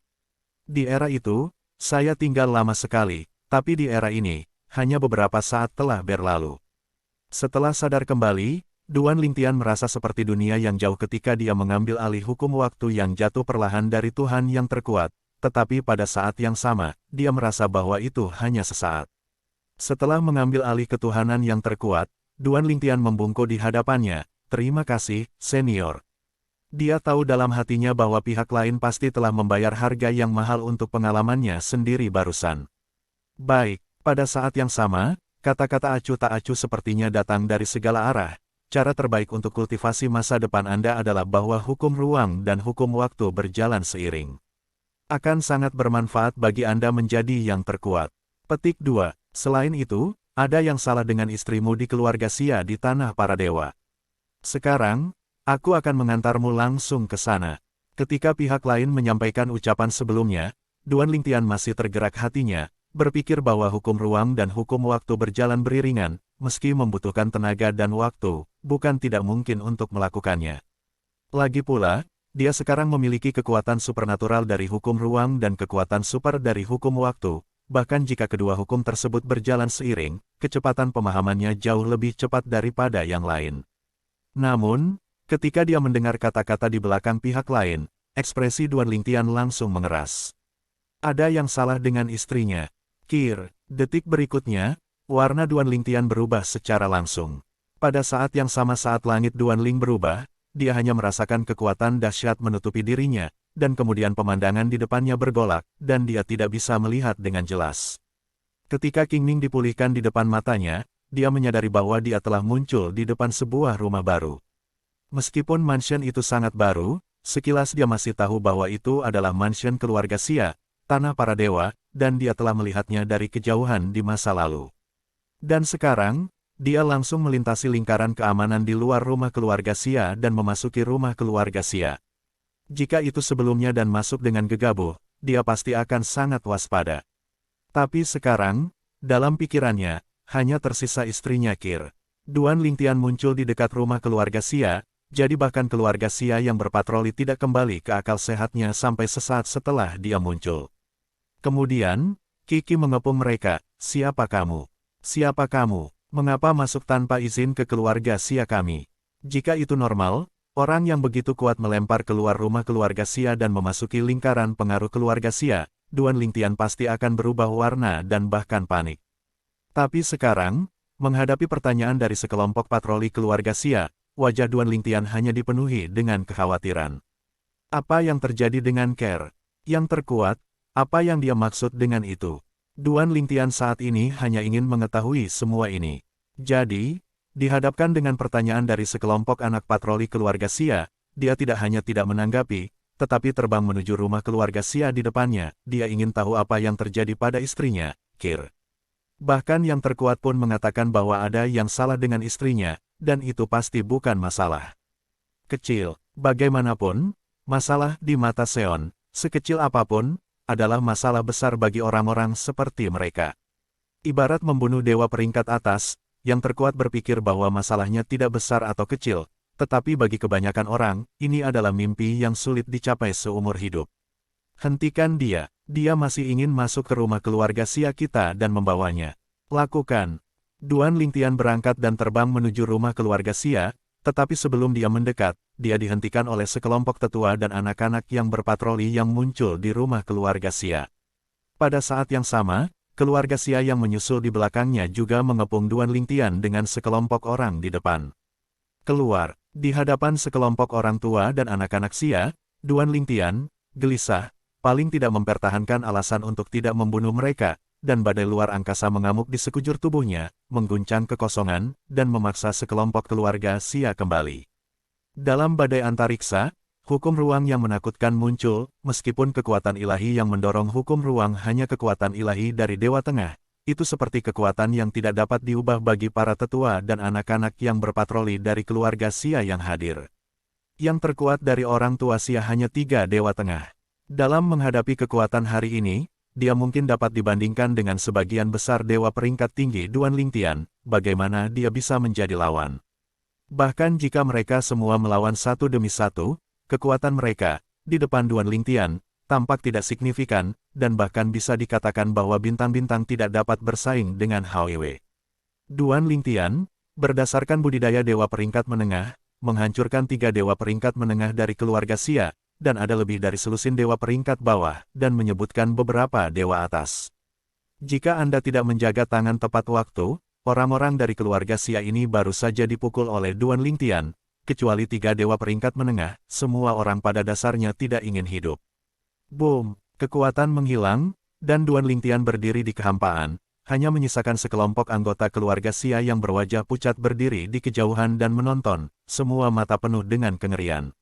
[SPEAKER 1] Di era itu, saya tinggal lama sekali, tapi di era ini, hanya beberapa saat telah berlalu. Setelah sadar kembali, Duan Lingtian merasa seperti dunia yang jauh ketika dia mengambil alih hukum waktu yang jatuh perlahan dari Tuhan yang terkuat, tetapi pada saat yang sama, dia merasa bahwa itu hanya sesaat. Setelah mengambil alih ketuhanan yang terkuat, Duan Lingtian membungkuk di hadapannya, "Terima kasih, senior." Dia tahu dalam hatinya bahwa pihak lain pasti telah membayar harga yang mahal untuk pengalamannya sendiri barusan. Baik, pada saat yang sama, kata-kata acuh tak acuh sepertinya datang dari segala arah. Cara terbaik untuk kultivasi masa depan Anda adalah bahwa hukum ruang dan hukum waktu berjalan seiring. Akan sangat bermanfaat bagi Anda menjadi yang terkuat. Petik 2. Selain itu, ada yang salah dengan istrimu di keluarga Xia di tanah para dewa. Sekarang, aku akan mengantarmu langsung ke sana. Ketika pihak lain menyampaikan ucapan sebelumnya, Duan Lingtian masih tergerak hatinya, berpikir bahwa hukum ruang dan hukum waktu berjalan beriringan, meski membutuhkan tenaga dan waktu, bukan tidak mungkin untuk melakukannya. Lagi pula, dia sekarang memiliki kekuatan supernatural dari hukum ruang dan kekuatan super dari hukum waktu, bahkan jika kedua hukum tersebut berjalan seiring, kecepatan pemahamannya jauh lebih cepat daripada yang lain. Namun, ketika dia mendengar kata-kata di belakang pihak lain, ekspresi Duan Lingtian langsung mengeras. Ada yang salah dengan istrinya. Detik berikutnya, warna Duan Lingtian berubah secara langsung. Pada saat yang sama saat langit Duanling berubah, dia hanya merasakan kekuatan dahsyat menutupi dirinya, dan kemudian pemandangan di depannya bergolak, dan dia tidak bisa melihat dengan jelas. Ketika Qingning dipulihkan di depan matanya, dia menyadari bahwa dia telah muncul di depan sebuah rumah baru. Meskipun mansion itu sangat baru, sekilas dia masih tahu bahwa itu adalah mansion keluarga Xia, tanah para dewa, dan dia telah melihatnya dari kejauhan di masa lalu. Dan sekarang, dia langsung melintasi lingkaran keamanan di luar rumah keluarga Xia dan memasuki rumah keluarga Xia. Jika itu sebelumnya dan masuk dengan gegabah, dia pasti akan sangat waspada. Tapi sekarang, dalam pikirannya, hanya tersisa istrinya Qir. Duan Lingtian muncul di dekat rumah keluarga Xia, jadi bahkan keluarga Xia yang berpatroli tidak kembali ke akal sehatnya sampai sesaat setelah dia muncul. Kemudian, Kiki mengepung mereka, "Siapa kamu? Siapa kamu? Mengapa masuk tanpa izin ke keluarga Xia kami?" Jika itu normal, orang yang begitu kuat melempar keluar rumah keluarga Xia dan memasuki lingkaran pengaruh keluarga Xia, Duan Lingtian pasti akan berubah warna dan bahkan panik. Tapi sekarang, menghadapi pertanyaan dari sekelompok patroli keluarga Xia, wajah Duan Lingtian hanya dipenuhi dengan kekhawatiran. Apa yang terjadi dengan Ker? Yang terkuat, apa yang dia maksud dengan itu? Duan Lingtian saat ini hanya ingin mengetahui semua ini. Jadi, dihadapkan dengan pertanyaan dari sekelompok anak patroli keluarga Xia, dia tidak hanya tidak menanggapi, tetapi terbang menuju rumah keluarga Xia di depannya. Dia ingin tahu apa yang terjadi pada istrinya, Qir. Bahkan yang terkuat pun mengatakan bahwa ada yang salah dengan istrinya, dan itu pasti bukan masalah kecil. Bagaimanapun, masalah di mata Seon, sekecil apapun, adalah masalah besar bagi orang-orang seperti mereka. Ibarat membunuh dewa peringkat atas, yang terkuat berpikir bahwa masalahnya tidak besar atau kecil, tetapi bagi kebanyakan orang, ini adalah mimpi yang sulit dicapai seumur hidup. Hentikan dia masih ingin masuk ke rumah keluarga Xia kita dan membawanya. Lakukan. Duan Lingtian berangkat dan terbang menuju rumah keluarga Xia, tetapi sebelum dia mendekat, dia dihentikan oleh sekelompok tetua dan anak-anak yang berpatroli yang muncul di rumah keluarga Xia. Pada saat yang sama, keluarga Xia yang menyusul di belakangnya juga mengepung Duan Lingtian dengan sekelompok orang di depan. Keluar, di hadapan sekelompok orang tua dan anak-anak Xia, Duan Lingtian, gelisah, paling tidak mempertahankan alasan untuk tidak membunuh mereka, dan badai luar angkasa mengamuk di sekujur tubuhnya, mengguncang kekosongan, dan memaksa sekelompok keluarga Xia kembali. Dalam badai antariksa, hukum ruang yang menakutkan muncul, meskipun kekuatan ilahi yang mendorong hukum ruang hanya kekuatan ilahi dari Dewa Tengah, itu seperti kekuatan yang tidak dapat diubah bagi para tetua dan anak-anak yang berpatroli dari keluarga Xia yang hadir. Yang terkuat dari orang tua Xia hanya 3 Dewa Tengah. Dalam menghadapi kekuatan hari ini, dia mungkin dapat dibandingkan dengan sebagian besar dewa peringkat tinggi Duan Lingtian, bagaimana dia bisa menjadi lawan. Bahkan jika mereka semua melawan satu demi satu, kekuatan mereka, di depan Duan Lingtian, tampak tidak signifikan, dan bahkan bisa dikatakan bahwa bintang-bintang tidak dapat bersaing dengan HWW. Duan Lingtian, berdasarkan budidaya dewa peringkat menengah, menghancurkan 3 dewa peringkat menengah dari keluarga Xia, dan ada lebih dari selusin dewa peringkat bawah, dan menyebutkan beberapa dewa atas. Jika Anda tidak menjaga tangan tepat waktu, orang-orang dari keluarga Xia ini baru saja dipukul oleh Duan Lingtian, kecuali 3 dewa peringkat menengah, semua orang pada dasarnya tidak ingin hidup. Boom! Kekuatan menghilang, dan Duan Lingtian berdiri di kehampaan, hanya menyisakan sekelompok anggota keluarga Xia yang berwajah pucat berdiri di kejauhan dan menonton, semua mata penuh dengan kengerian.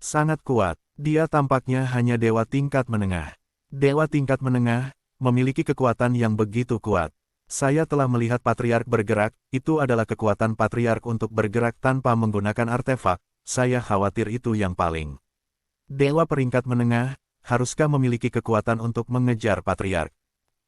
[SPEAKER 1] Sangat kuat, dia tampaknya hanya dewa tingkat menengah. Dewa tingkat menengah, memiliki kekuatan yang begitu kuat. Saya telah melihat Patriark bergerak, itu adalah kekuatan Patriark untuk bergerak tanpa menggunakan artefak, saya khawatir itu yang paling. Dewa peringkat menengah, haruskah memiliki kekuatan untuk mengejar Patriark?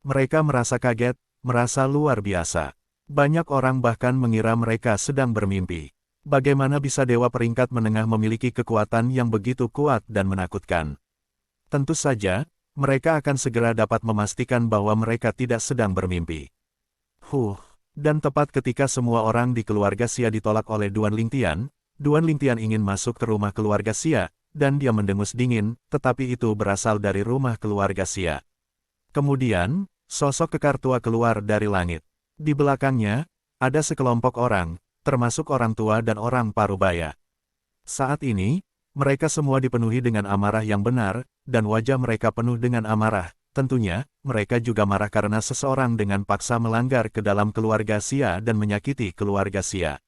[SPEAKER 1] Mereka merasa kaget, merasa luar biasa. Banyak orang bahkan mengira mereka sedang bermimpi. Bagaimana bisa dewa peringkat menengah memiliki kekuatan yang begitu kuat dan menakutkan? Tentu saja, mereka akan segera dapat memastikan bahwa mereka tidak sedang bermimpi. Dan tepat ketika semua orang di keluarga Xia ditolak oleh Duan Lingtian ingin masuk ke rumah keluarga Xia, dan dia mendengus dingin, tetapi itu berasal dari rumah keluarga Xia. Kemudian, sosok kekar tua keluar dari langit. Di belakangnya, ada sekelompok orang, termasuk orang tua dan orang parubaya. Saat ini, mereka semua dipenuhi dengan amarah yang benar, dan wajah mereka penuh dengan amarah. Tentunya, mereka juga marah karena seseorang dengan paksa melanggar ke dalam keluarga Xia dan menyakiti keluarga Xia.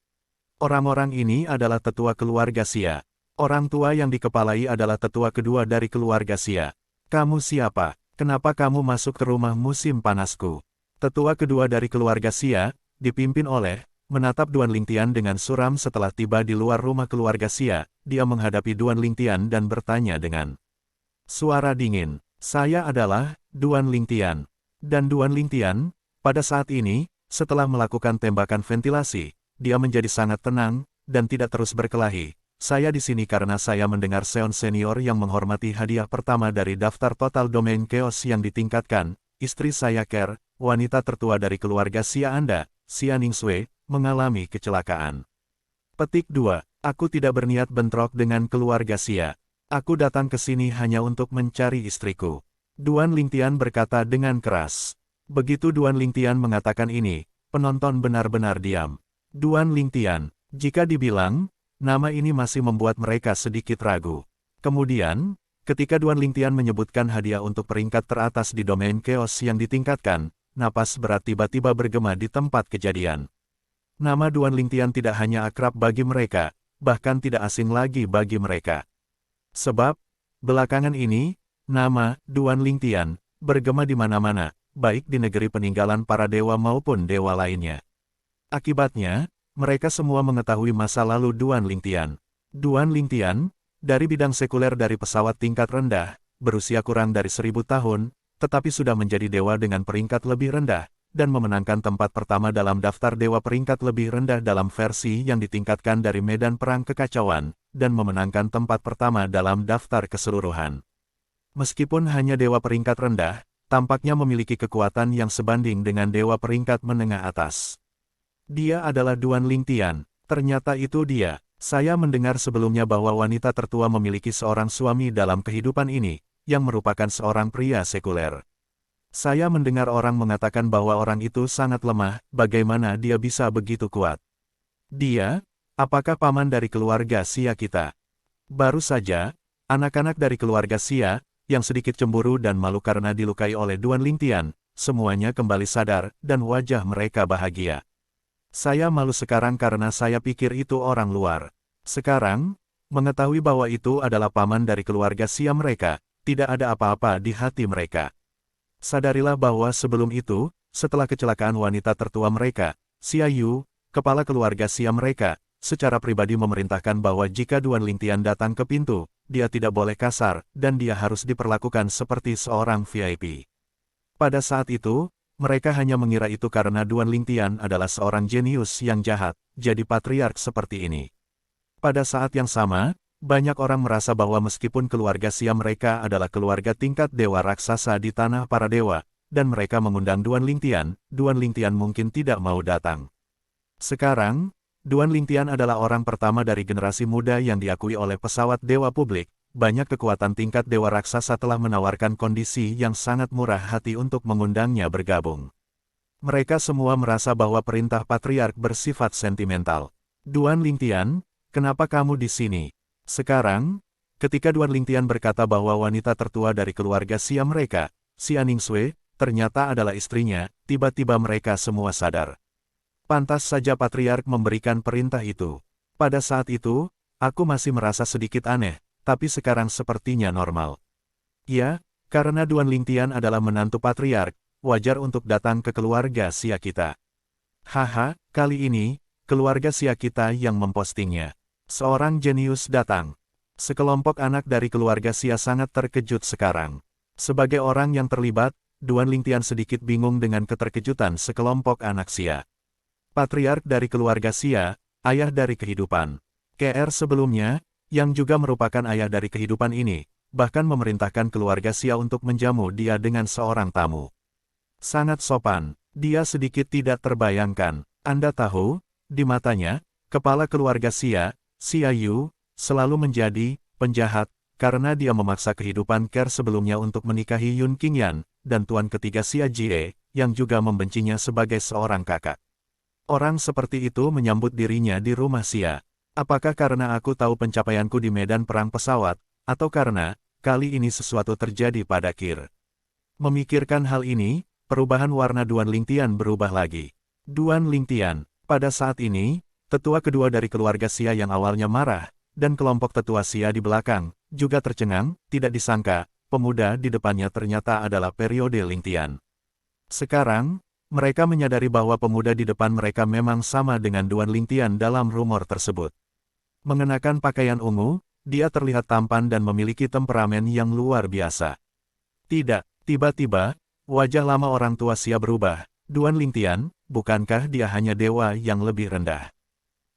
[SPEAKER 1] Orang-orang ini adalah tetua keluarga Xia. Orang tua yang dikepalai adalah tetua kedua dari keluarga Xia. Kamu siapa? Kenapa kamu masuk ke rumah musim panasku? Tetua kedua dari keluarga Xia, dipimpin oleh, menatap Duan Lingtian dengan suram setelah tiba di luar rumah keluarga Xia. Dia menghadapi Duan Lingtian dan bertanya dengan suara dingin. Saya adalah Duan Lingtian. Dan Duan Lingtian, pada saat ini, setelah melakukan tembakan ventilasi, dia menjadi sangat tenang, dan tidak terus berkelahi. Saya di sini karena saya mendengar Seon Senior yang menghormati hadiah pertama dari daftar total domain chaos yang ditingkatkan. Istri saya Ker, wanita tertua dari keluarga Xia Anda, Xia Ningsue, mengalami kecelakaan. Petik 2. Aku tidak berniat bentrok dengan keluarga Xia. Aku datang ke sini hanya untuk mencari istriku. Duan Lingtian berkata dengan keras. Begitu Duan Lingtian mengatakan ini, penonton benar-benar diam. Duan Lingtian, jika dibilang, nama ini masih membuat mereka sedikit ragu. Kemudian, ketika Duan Lingtian menyebutkan hadiah untuk peringkat teratas di domain chaos yang ditingkatkan, napas berat tiba-tiba bergema di tempat kejadian. Nama Duan Lingtian tidak hanya akrab bagi mereka, bahkan tidak asing lagi bagi mereka. Sebab, belakangan ini, nama Duan Lingtian bergema di mana-mana, baik di negeri peninggalan para dewa maupun dewa lainnya. Akibatnya, mereka semua mengetahui masa lalu Duan Lingtian. Duan Lingtian, dari bidang sekuler dari pesawat tingkat rendah, berusia kurang dari 1000 tahun, tetapi sudah menjadi dewa dengan peringkat lebih rendah, dan memenangkan tempat pertama dalam daftar dewa peringkat lebih rendah dalam versi yang ditingkatkan dari medan perang kekacauan, dan memenangkan tempat pertama dalam daftar keseluruhan. Meskipun hanya dewa peringkat rendah, tampaknya memiliki kekuatan yang sebanding dengan dewa peringkat menengah atas. Dia adalah Duan Lingtian, ternyata itu dia. Saya mendengar sebelumnya bahwa wanita tertua memiliki seorang suami dalam kehidupan ini, yang merupakan seorang pria sekuler. Saya mendengar orang mengatakan bahwa orang itu sangat lemah, bagaimana dia bisa begitu kuat? Dia, apakah paman dari keluarga Xia kita? Baru saja, anak-anak dari keluarga Xia, yang sedikit cemburu dan malu karena dilukai oleh Duan Lingtian, semuanya kembali sadar, dan wajah mereka bahagia. Saya malu sekarang karena saya pikir itu orang luar. Sekarang, mengetahui bahwa itu adalah paman dari keluarga Xia mereka, tidak ada apa-apa di hati mereka. Sadarilah bahwa sebelum itu, setelah kecelakaan wanita tertua mereka, Xia Yu, kepala keluarga Xia mereka, secara pribadi memerintahkan bahwa jika Duan Lingtian datang ke pintu, dia tidak boleh kasar, dan dia harus diperlakukan seperti seorang VIP. Pada saat itu, mereka hanya mengira itu karena Duan Lingtian adalah seorang jenius yang jahat, jadi patriark seperti ini. Pada saat yang sama, banyak orang merasa bahwa meskipun keluarga Xia mereka adalah keluarga tingkat dewa raksasa di tanah para dewa, dan mereka mengundang Duan Lingtian mungkin tidak mau datang. Sekarang, Duan Lingtian adalah orang pertama dari generasi muda yang diakui oleh pesawat dewa publik. Banyak kekuatan tingkat dewa raksasa telah menawarkan kondisi yang sangat murah hati untuk mengundangnya bergabung. Mereka semua merasa bahwa perintah patriark bersifat sentimental. Duan Lingtian, kenapa kamu di sini? Sekarang, ketika Duan Lingtian berkata bahwa wanita tertua dari keluarga Xia mereka, Xia Ningsue, ternyata adalah istrinya, tiba-tiba mereka semua sadar. Pantas saja patriark memberikan perintah itu. Pada saat itu, aku masih merasa sedikit aneh, tapi sekarang sepertinya normal. Ya, karena Duan Lingtian adalah menantu patriark, wajar untuk datang ke keluarga Xia kita. Haha, kali ini, keluarga Xia kita yang mempostingnya. Seorang jenius datang. Sekelompok anak dari keluarga Xia sangat terkejut sekarang. Sebagai orang yang terlibat, Duan Lingtian sedikit bingung dengan keterkejutan sekelompok anak Xia. Patriark dari keluarga Xia, ayah dari kehidupan. KR sebelumnya, yang juga merupakan ayah dari kehidupan ini, bahkan memerintahkan keluarga Xia untuk menjamu dia dengan seorang tamu. Sangat sopan, dia sedikit tidak terbayangkan. Anda tahu, di matanya, kepala keluarga Xia, Xia Yu, selalu menjadi penjahat, karena dia memaksa kehidupan Ker sebelumnya untuk menikahi Yun Qingyan, dan tuan ketiga Xia Jie, yang juga membencinya sebagai seorang kakak. Orang seperti itu menyambut dirinya di rumah Xia. Apakah karena aku tahu pencapaianku di medan perang pesawat, atau karena, kali ini sesuatu terjadi pada Kir? Memikirkan hal ini, perubahan warna Duan Lingtian berubah lagi. Duan Lingtian, pada saat ini, tetua kedua dari keluarga Xia yang awalnya marah, dan kelompok tetua Xia di belakang, juga tercengang, tidak disangka, pemuda di depannya ternyata adalah periode Lingtian. Sekarang, mereka menyadari bahwa pemuda di depan mereka memang sama dengan Duan Lingtian dalam rumor tersebut. Mengenakan pakaian ungu, dia terlihat tampan dan memiliki temperamen yang luar biasa. Tidak, tiba-tiba, wajah lama orang tua Xia berubah. Duan Lingtian, bukankah dia hanya dewa yang lebih rendah?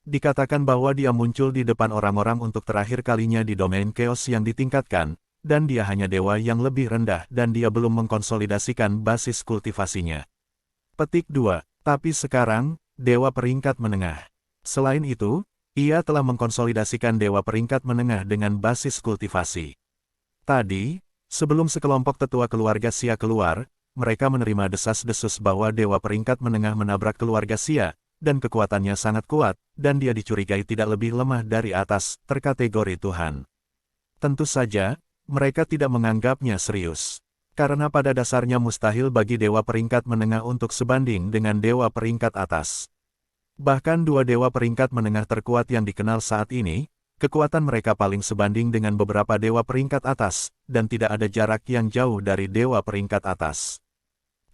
[SPEAKER 1] Dikatakan bahwa dia muncul di depan orang-orang untuk terakhir kalinya di domain chaos yang ditingkatkan, dan dia hanya dewa yang lebih rendah dan dia belum mengkonsolidasikan basis kultivasinya. Petik 2. Tapi sekarang, dewa peringkat menengah. Selain itu, ia telah mengkonsolidasikan dewa peringkat menengah dengan basis kultivasi. Tadi, sebelum sekelompok tetua keluarga Xia keluar, mereka menerima desas-desus bahwa dewa peringkat menengah menabrak keluarga Xia, dan kekuatannya sangat kuat, dan dia dicurigai tidak lebih lemah dari atas, terkategori Tuhan. Tentu saja, mereka tidak menganggapnya serius. Karena pada dasarnya mustahil bagi dewa peringkat menengah untuk sebanding dengan dewa peringkat atas. Bahkan dua dewa peringkat menengah terkuat yang dikenal saat ini, kekuatan mereka paling sebanding dengan beberapa dewa peringkat atas, dan tidak ada jarak yang jauh dari dewa peringkat atas.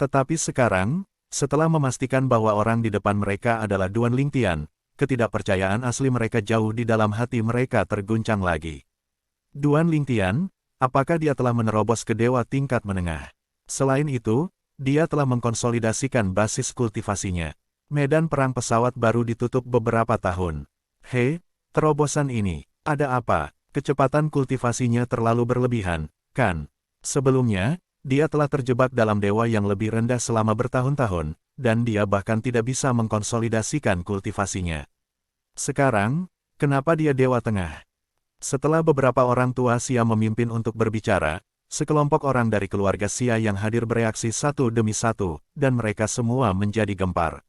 [SPEAKER 1] Tetapi sekarang, setelah memastikan bahwa orang di depan mereka adalah Duan Lingtian, ketidakpercayaan asli mereka jauh di dalam hati mereka terguncang lagi. Duan Lingtian, apakah dia telah menerobos ke dewa tingkat menengah? Selain itu, dia telah mengkonsolidasikan basis kultivasinya. Medan perang pesawat baru ditutup beberapa tahun. Hei, terobosan ini, ada apa? Kecepatan kultivasinya terlalu berlebihan, kan? Sebelumnya, dia telah terjebak dalam dewa yang lebih rendah selama bertahun-tahun, dan dia bahkan tidak bisa mengkonsolidasikan kultivasinya. Sekarang, kenapa dia dewa tengah? Setelah beberapa orang tua Xia memimpin untuk berbicara, sekelompok orang dari keluarga Xia yang hadir bereaksi satu demi satu, dan mereka semua menjadi gempar.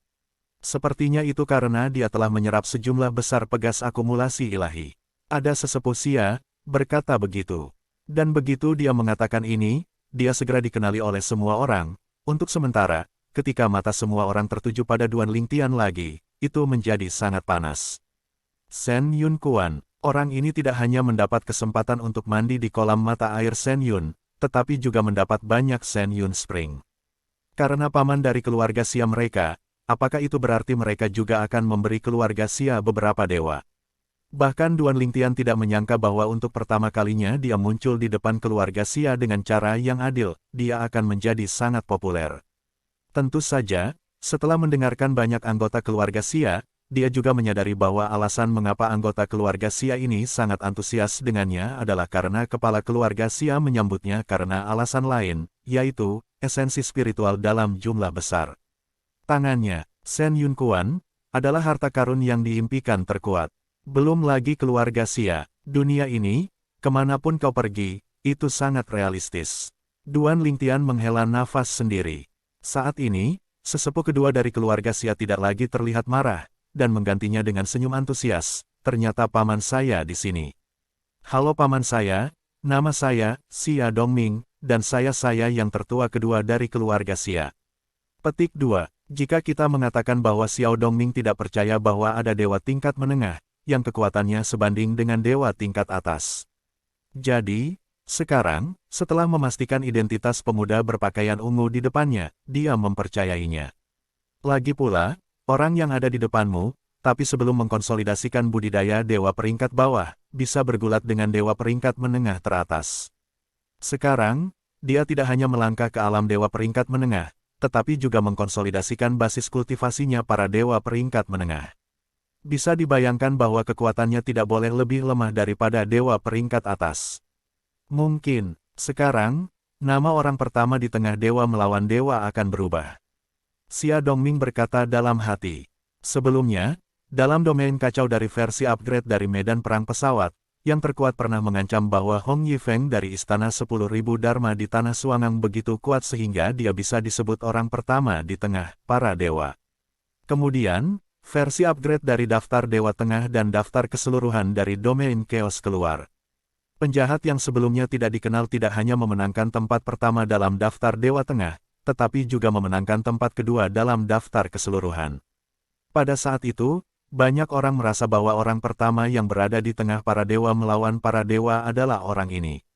[SPEAKER 1] Sepertinya itu karena dia telah menyerap sejumlah besar pegas akumulasi ilahi. Ada sesepuh Xia, berkata begitu. Dan begitu dia mengatakan ini, dia segera dikenali oleh semua orang. Untuk sementara, ketika mata semua orang tertuju pada Duan Lingtian lagi, itu menjadi sangat panas. Shen Yun Kuan, orang ini tidak hanya mendapat kesempatan untuk mandi di kolam mata air Shen Yun, tetapi juga mendapat banyak Shen Yun Spring. Karena paman dari keluarga Xia mereka, apakah itu berarti mereka juga akan memberi keluarga Xia beberapa dewa? Bahkan Duan Lingtian tidak menyangka bahwa untuk pertama kalinya dia muncul di depan keluarga Xia dengan cara yang adil, dia akan menjadi sangat populer. Tentu saja, setelah mendengarkan banyak anggota keluarga Xia, dia juga menyadari bahwa alasan mengapa anggota keluarga Xia ini sangat antusias dengannya adalah karena kepala keluarga Xia menyambutnya karena alasan lain, yaitu, esensi spiritual dalam jumlah besar. Tangannya, Shen Yun Kuan, adalah harta karun yang diimpikan terkuat. Belum lagi keluarga Xia, dunia ini, kemanapun kau pergi, itu sangat realistis. Duan Lingtian menghela nafas sendiri. Saat ini, sesepuh kedua dari keluarga Xia tidak lagi terlihat marah, dan menggantinya dengan senyum antusias. Ternyata paman saya di sini. Halo paman saya, nama saya, Xia Dongming, dan saya yang tertua kedua dari keluarga Xia. Petik 2. Jika kita mengatakan bahwa Xiao Dongming tidak percaya bahwa ada dewa tingkat menengah, yang kekuatannya sebanding dengan dewa tingkat atas. Jadi, sekarang, setelah memastikan identitas pemuda berpakaian ungu di depannya, dia mempercayainya. Lagi pula, orang yang ada di depanmu, tapi sebelum mengkonsolidasikan budidaya dewa peringkat bawah, bisa bergulat dengan dewa peringkat menengah teratas. Sekarang, dia tidak hanya melangkah ke alam dewa peringkat menengah, tetapi juga mengkonsolidasikan basis kultivasinya para dewa peringkat menengah. Bisa dibayangkan bahwa kekuatannya tidak boleh lebih lemah daripada dewa peringkat atas. Mungkin, sekarang, nama orang pertama di tengah dewa melawan dewa akan berubah. Xia Dongming berkata dalam hati. Sebelumnya, dalam domain kacau dari versi upgrade dari medan perang pesawat, yang terkuat pernah mengancam bahwa Hong Yifeng dari Istana 10.000 Dharma di Tanah Suangang begitu kuat sehingga dia bisa disebut orang pertama di tengah para dewa. Kemudian, versi upgrade dari daftar Dewa Tengah dan daftar keseluruhan dari domain Chaos keluar. Penjahat yang sebelumnya tidak dikenal tidak hanya memenangkan tempat pertama dalam daftar Dewa Tengah, tetapi juga memenangkan tempat kedua dalam daftar keseluruhan. Pada saat itu, banyak orang merasa bahwa orang pertama yang berada di tengah para dewa melawan para dewa adalah orang ini.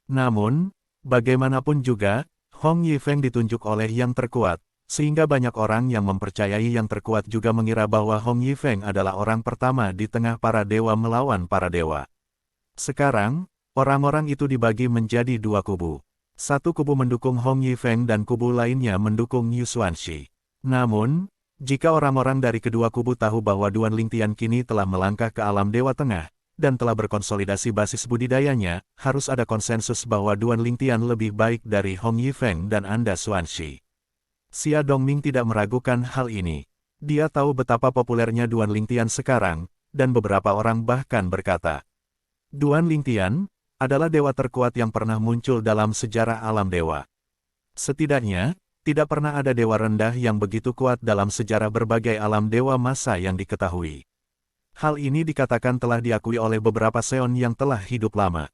[SPEAKER 1] Namun, bagaimanapun juga, Hong Yifeng ditunjuk oleh yang terkuat, sehingga banyak orang yang mempercayai yang terkuat juga mengira bahwa Hong Yifeng adalah orang pertama di tengah para dewa melawan para dewa. Sekarang, orang-orang itu dibagi menjadi dua kubu. Satu kubu mendukung Hong Yifeng dan kubu lainnya mendukung Yu Xuanxi. Namun, jika orang-orang dari kedua kubu tahu bahwa Duan Lingtian kini telah melangkah ke alam Dewa Tengah, dan telah berkonsolidasi basis budidayanya, harus ada konsensus bahwa Duan Lingtian lebih baik dari Hong Yifeng dan Anda Xuanxi. Xia Dongming tidak meragukan hal ini. Dia tahu betapa populernya Duan Lingtian sekarang, dan beberapa orang bahkan berkata, Duan Lingtian adalah dewa terkuat yang pernah muncul dalam sejarah alam dewa. Setidaknya, tidak pernah ada dewa rendah yang begitu kuat dalam sejarah berbagai alam dewa masa yang diketahui. Hal ini dikatakan telah diakui oleh beberapa seon yang telah hidup lama.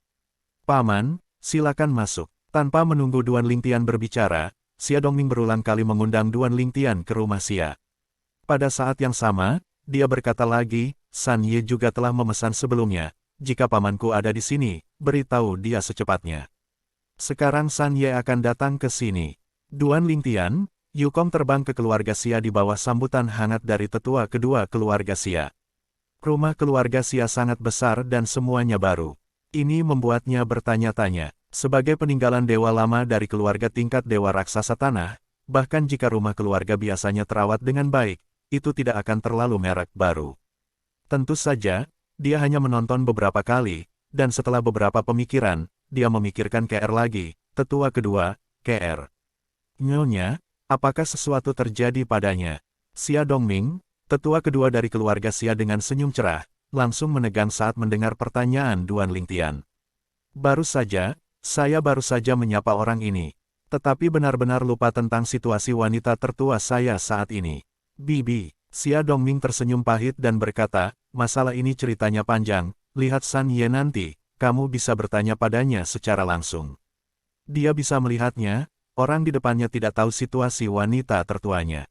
[SPEAKER 1] Paman, silakan masuk. Tanpa menunggu Duan Lingtian berbicara, Xia Dongming berulang kali mengundang Duan Lingtian ke rumah Xia. Pada saat yang sama, dia berkata lagi, San Ye juga telah memesan sebelumnya. Jika pamanku ada di sini, beritahu dia secepatnya. Sekarang San Ye akan datang ke sini. Duan Lingtian, Yukong terbang ke keluarga Xia di bawah sambutan hangat dari tetua kedua keluarga Xia. Rumah keluarga Xia sangat besar dan semuanya baru. Ini membuatnya bertanya-tanya. Sebagai peninggalan dewa lama dari keluarga tingkat dewa raksasa tanah, bahkan jika rumah keluarga biasanya terawat dengan baik, itu tidak akan terlalu merek baru. Tentu saja, dia hanya menonton beberapa kali, dan setelah beberapa pemikiran, dia memikirkan KR lagi, tetua kedua, KR. Nyonya, apakah sesuatu terjadi padanya? Xia Dongming, tetua kedua dari keluarga Xia dengan senyum cerah, langsung menegang saat mendengar pertanyaan Duan Lingtian. Baru saja, saya baru saja menyapa orang ini, tetapi benar-benar lupa tentang situasi wanita tertua saya saat ini. Bibi, Xia Dongming tersenyum pahit dan berkata, masalah ini ceritanya panjang, lihat San Ye nanti, kamu bisa bertanya padanya secara langsung. Dia bisa melihatnya, orang di depannya tidak tahu situasi wanita tertuanya.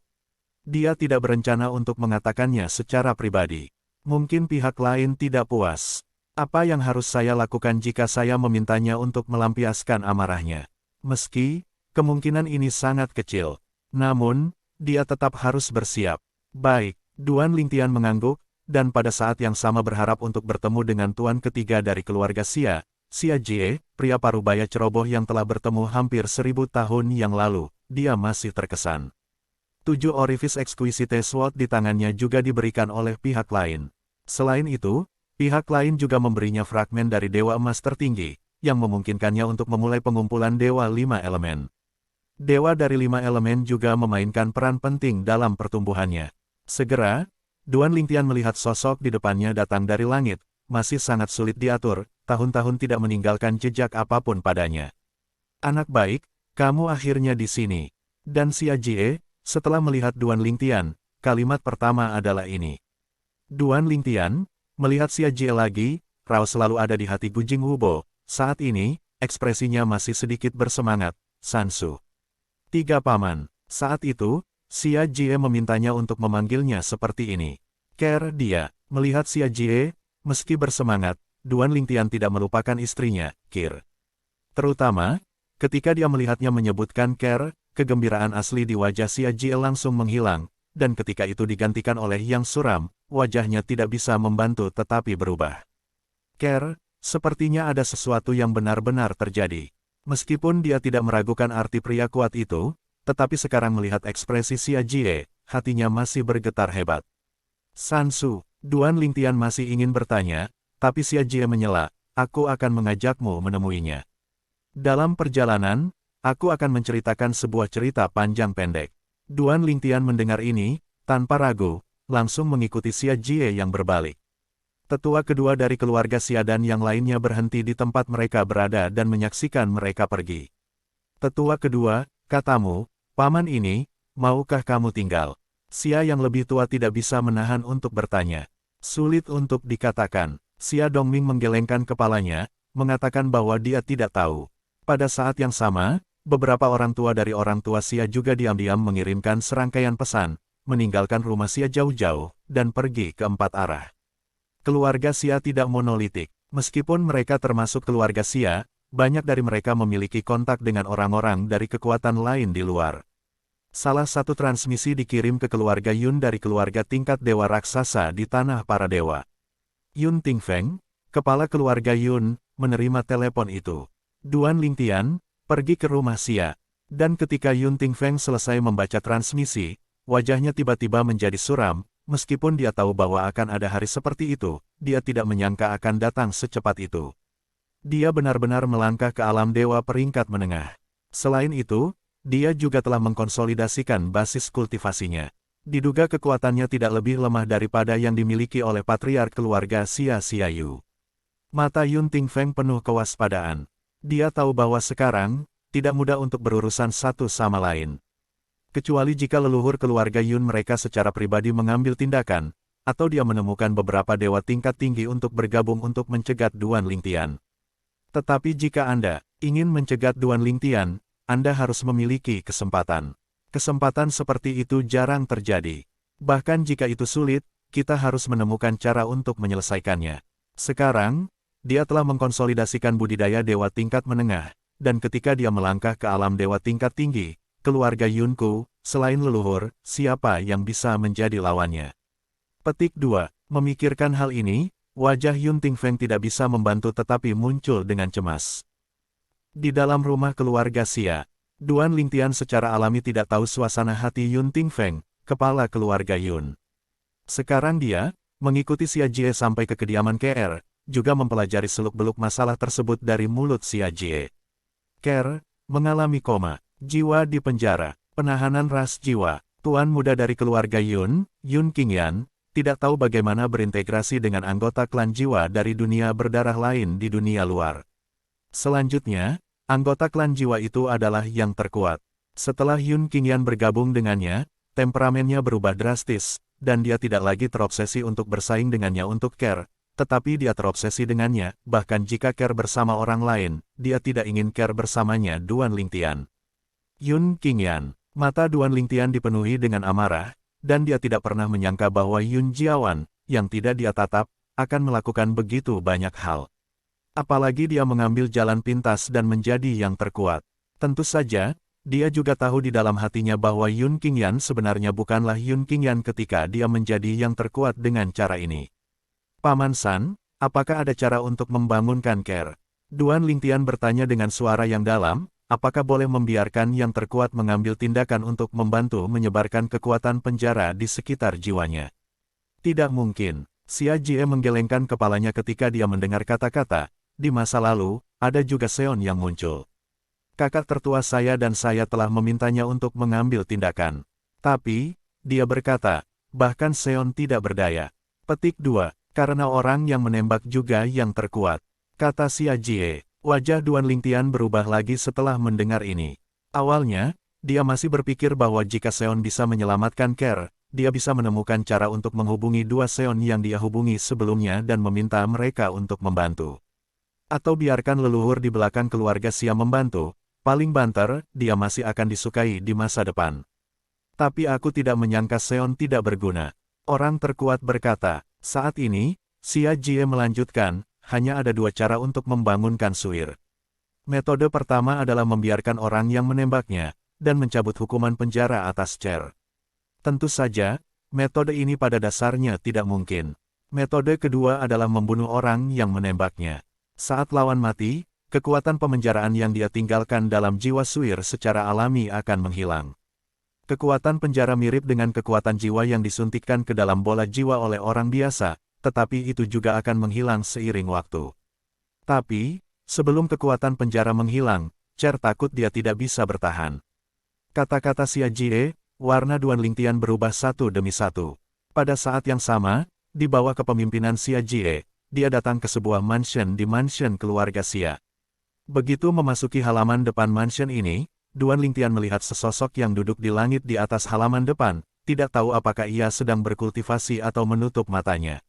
[SPEAKER 1] Dia tidak berencana untuk mengatakannya secara pribadi. Mungkin pihak lain tidak puas. Apa yang harus saya lakukan jika saya memintanya untuk melampiaskan amarahnya? Meski, kemungkinan ini sangat kecil. Namun, dia tetap harus bersiap. Baik, Duan Lingtian mengangguk, dan pada saat yang sama berharap untuk bertemu dengan tuan ketiga dari keluarga Xia, Xia Jie, pria parubaya ceroboh yang telah bertemu hampir 1000 tahun yang lalu. Dia masih terkesan. 7 orifis exquisite sword di tangannya juga diberikan oleh pihak lain. Selain itu, pihak lain juga memberinya fragmen dari Dewa Emas tertinggi, yang memungkinkannya untuk memulai pengumpulan Dewa 5 elemen. Dewa dari 5 elemen juga memainkan peran penting dalam pertumbuhannya. Segera, Duan Lingtian melihat sosok di depannya datang dari langit, masih sangat sulit diatur, tahun-tahun tidak meninggalkan jejak apapun padanya. Anak baik, kamu akhirnya di sini. Dan Xia Jie, setelah melihat Duan Lingtian, kalimat pertama adalah ini. Duan Lingtian, melihat Xia Jie lagi, raus selalu ada di hati Gu Jingwubo. Saat ini, ekspresinya masih sedikit bersemangat. Sansu. 3 paman. Saat itu, Xia Jie memintanya untuk memanggilnya seperti ini. Ker dia. Melihat Xia Jie, meski bersemangat, Duan Lingtian tidak melupakan istrinya, Kir. Terutama, ketika dia melihatnya menyebutkan Ker, kegembiraan asli di wajah Xia Jie langsung menghilang, dan ketika itu digantikan oleh yang suram, wajahnya tidak bisa membantu tetapi berubah. Ker, sepertinya ada sesuatu yang benar-benar terjadi. Meskipun dia tidak meragukan arti pria kuat itu, tetapi sekarang melihat ekspresi Xia Jie, hatinya masih bergetar hebat. Sansu, Duan Lingtian masih ingin bertanya, tapi Xia Jie menyela, aku akan mengajakmu menemuinya. Dalam perjalanan, aku akan menceritakan sebuah cerita panjang pendek. Duan Lingtian mendengar ini, tanpa ragu, langsung mengikuti Xia Jie yang berbalik. Tetua kedua dari keluarga Xia dan yang lainnya berhenti di tempat mereka berada dan menyaksikan mereka pergi. Tetua kedua, katamu, paman ini, maukah kamu tinggal? Xia yang lebih tua tidak bisa menahan untuk bertanya. Sulit untuk dikatakan. Xia Dongming menggelengkan kepalanya, mengatakan bahwa dia tidak tahu. Pada saat yang sama, beberapa orang tua dari orang tua Xia juga diam-diam mengirimkan serangkaian pesan, meninggalkan rumah Xia jauh-jauh, dan pergi ke 4 arah. Keluarga Xia tidak monolitik. Meskipun mereka termasuk keluarga Xia, banyak dari mereka memiliki kontak dengan orang-orang dari kekuatan lain di luar. Salah satu transmisi dikirim ke keluarga Yun dari keluarga tingkat dewa raksasa di tanah para dewa. Yun Tingfeng, kepala keluarga Yun, menerima telepon itu. Duan Lingtian, pergi ke rumah Xia. Dan ketika Yun Tingfeng selesai membaca transmisi, wajahnya tiba-tiba menjadi suram. Meskipun dia tahu bahwa akan ada hari seperti itu, dia tidak menyangka akan datang secepat itu. Dia benar-benar melangkah ke alam dewa peringkat menengah. Selain itu, dia juga telah mengkonsolidasikan basis kultivasinya. Diduga kekuatannya tidak lebih lemah daripada yang dimiliki oleh patriark keluarga Xia Xiaoyu. Mata Yun Tingfeng penuh kewaspadaan. Dia tahu bahwa sekarang, tidak mudah untuk berurusan satu sama lain. Kecuali jika leluhur keluarga Yun mereka secara pribadi mengambil tindakan, atau dia menemukan beberapa dewa tingkat tinggi untuk bergabung untuk mencegat Duan Lingtian. Tetapi jika Anda ingin mencegat Duan Lingtian, Anda harus memiliki kesempatan. Kesempatan seperti itu jarang terjadi. Bahkan jika itu sulit, kita harus menemukan cara untuk menyelesaikannya. Sekarang, dia telah mengkonsolidasikan budidaya dewa tingkat menengah, dan ketika dia melangkah ke alam dewa tingkat tinggi, keluarga Yunku, selain leluhur, siapa yang bisa menjadi lawannya? Petik 2. Memikirkan hal ini, wajah Yun Tingfeng tidak bisa membantu tetapi muncul dengan cemas. Di dalam rumah keluarga Xia, Duan Lingtian secara alami tidak tahu suasana hati Yun Tingfeng, kepala keluarga Yun. Sekarang dia, mengikuti Xia Jie sampai ke kediaman KR, juga mempelajari seluk-beluk masalah tersebut dari mulut Xia Jie. KR, mengalami koma. Jiwa di penjara, penahanan ras jiwa. Tuan muda dari keluarga Yun, Yun Qingyan, tidak tahu bagaimana berintegrasi dengan anggota klan jiwa dari dunia berdarah lain di dunia luar. Selanjutnya, anggota klan jiwa itu adalah yang terkuat. Setelah Yun Qingyan bergabung dengannya, temperamennya berubah drastis, dan dia tidak lagi terobsesi untuk bersaing dengannya untuk care. Tetapi dia terobsesi dengannya, bahkan jika care bersama orang lain, dia tidak ingin care bersamanya Duan Lingtian. Yun Qingyan, mata Duan Lingtian dipenuhi dengan amarah, dan dia tidak pernah menyangka bahwa Yun Jiawan, yang tidak dia tatap, akan melakukan begitu banyak hal. Apalagi dia mengambil jalan pintas dan menjadi yang terkuat. Tentu saja, dia juga tahu di dalam hatinya bahwa Yun Qingyan sebenarnya bukanlah Yun Qingyan ketika dia menjadi yang terkuat dengan cara ini. Paman San, apakah ada cara untuk membangunkan care? Duan Lingtian bertanya dengan suara yang dalam. Apakah boleh membiarkan yang terkuat mengambil tindakan untuk membantu menyebarkan kekuatan penjara di sekitar jiwanya? Tidak mungkin. Xia Jie menggelengkan kepalanya ketika dia mendengar kata-kata, di masa lalu, ada juga Seon yang muncul. Kakak tertua saya dan saya telah memintanya untuk mengambil tindakan. Tapi, dia berkata, bahkan Seon tidak berdaya. Petik 2, karena orang yang menembak juga yang terkuat. Kata Xia Jie. Wajah Duan Lingtian berubah lagi setelah mendengar ini. Awalnya, dia masih berpikir bahwa jika Seon bisa menyelamatkan Care, dia bisa menemukan cara untuk menghubungi dua Seon yang dia hubungi sebelumnya dan meminta mereka untuk membantu. Atau biarkan leluhur di belakang keluarga Xia membantu, paling banter, dia masih akan disukai di masa depan. Tapi aku tidak menyangka Seon tidak berguna. Orang terkuat berkata, saat ini, Xia Jie melanjutkan, hanya ada dua cara untuk membangunkan Suir. Metode pertama adalah membiarkan orang yang menembaknya, dan mencabut hukuman penjara atas Cer. Tentu saja, metode ini pada dasarnya tidak mungkin. Metode kedua adalah membunuh orang yang menembaknya. Saat lawan mati, kekuatan pemenjaraan yang dia tinggalkan dalam jiwa Suir secara alami akan menghilang. Kekuatan penjara mirip dengan kekuatan jiwa yang disuntikkan ke dalam bola jiwa oleh orang biasa, tetapi itu juga akan menghilang seiring waktu. Tapi, sebelum kekuatan penjara menghilang, Cer takut dia tidak bisa bertahan. Kata-kata Xia Jie, warna Duan Lingtian berubah satu demi satu. Pada saat yang sama, di bawah kepemimpinan Xia Jie, dia datang ke sebuah mansion di mansion keluarga Xia. Begitu memasuki halaman depan mansion ini, Duan Lingtian melihat sesosok yang duduk di langit di atas halaman depan, tidak tahu apakah ia sedang berkultivasi atau menutup matanya.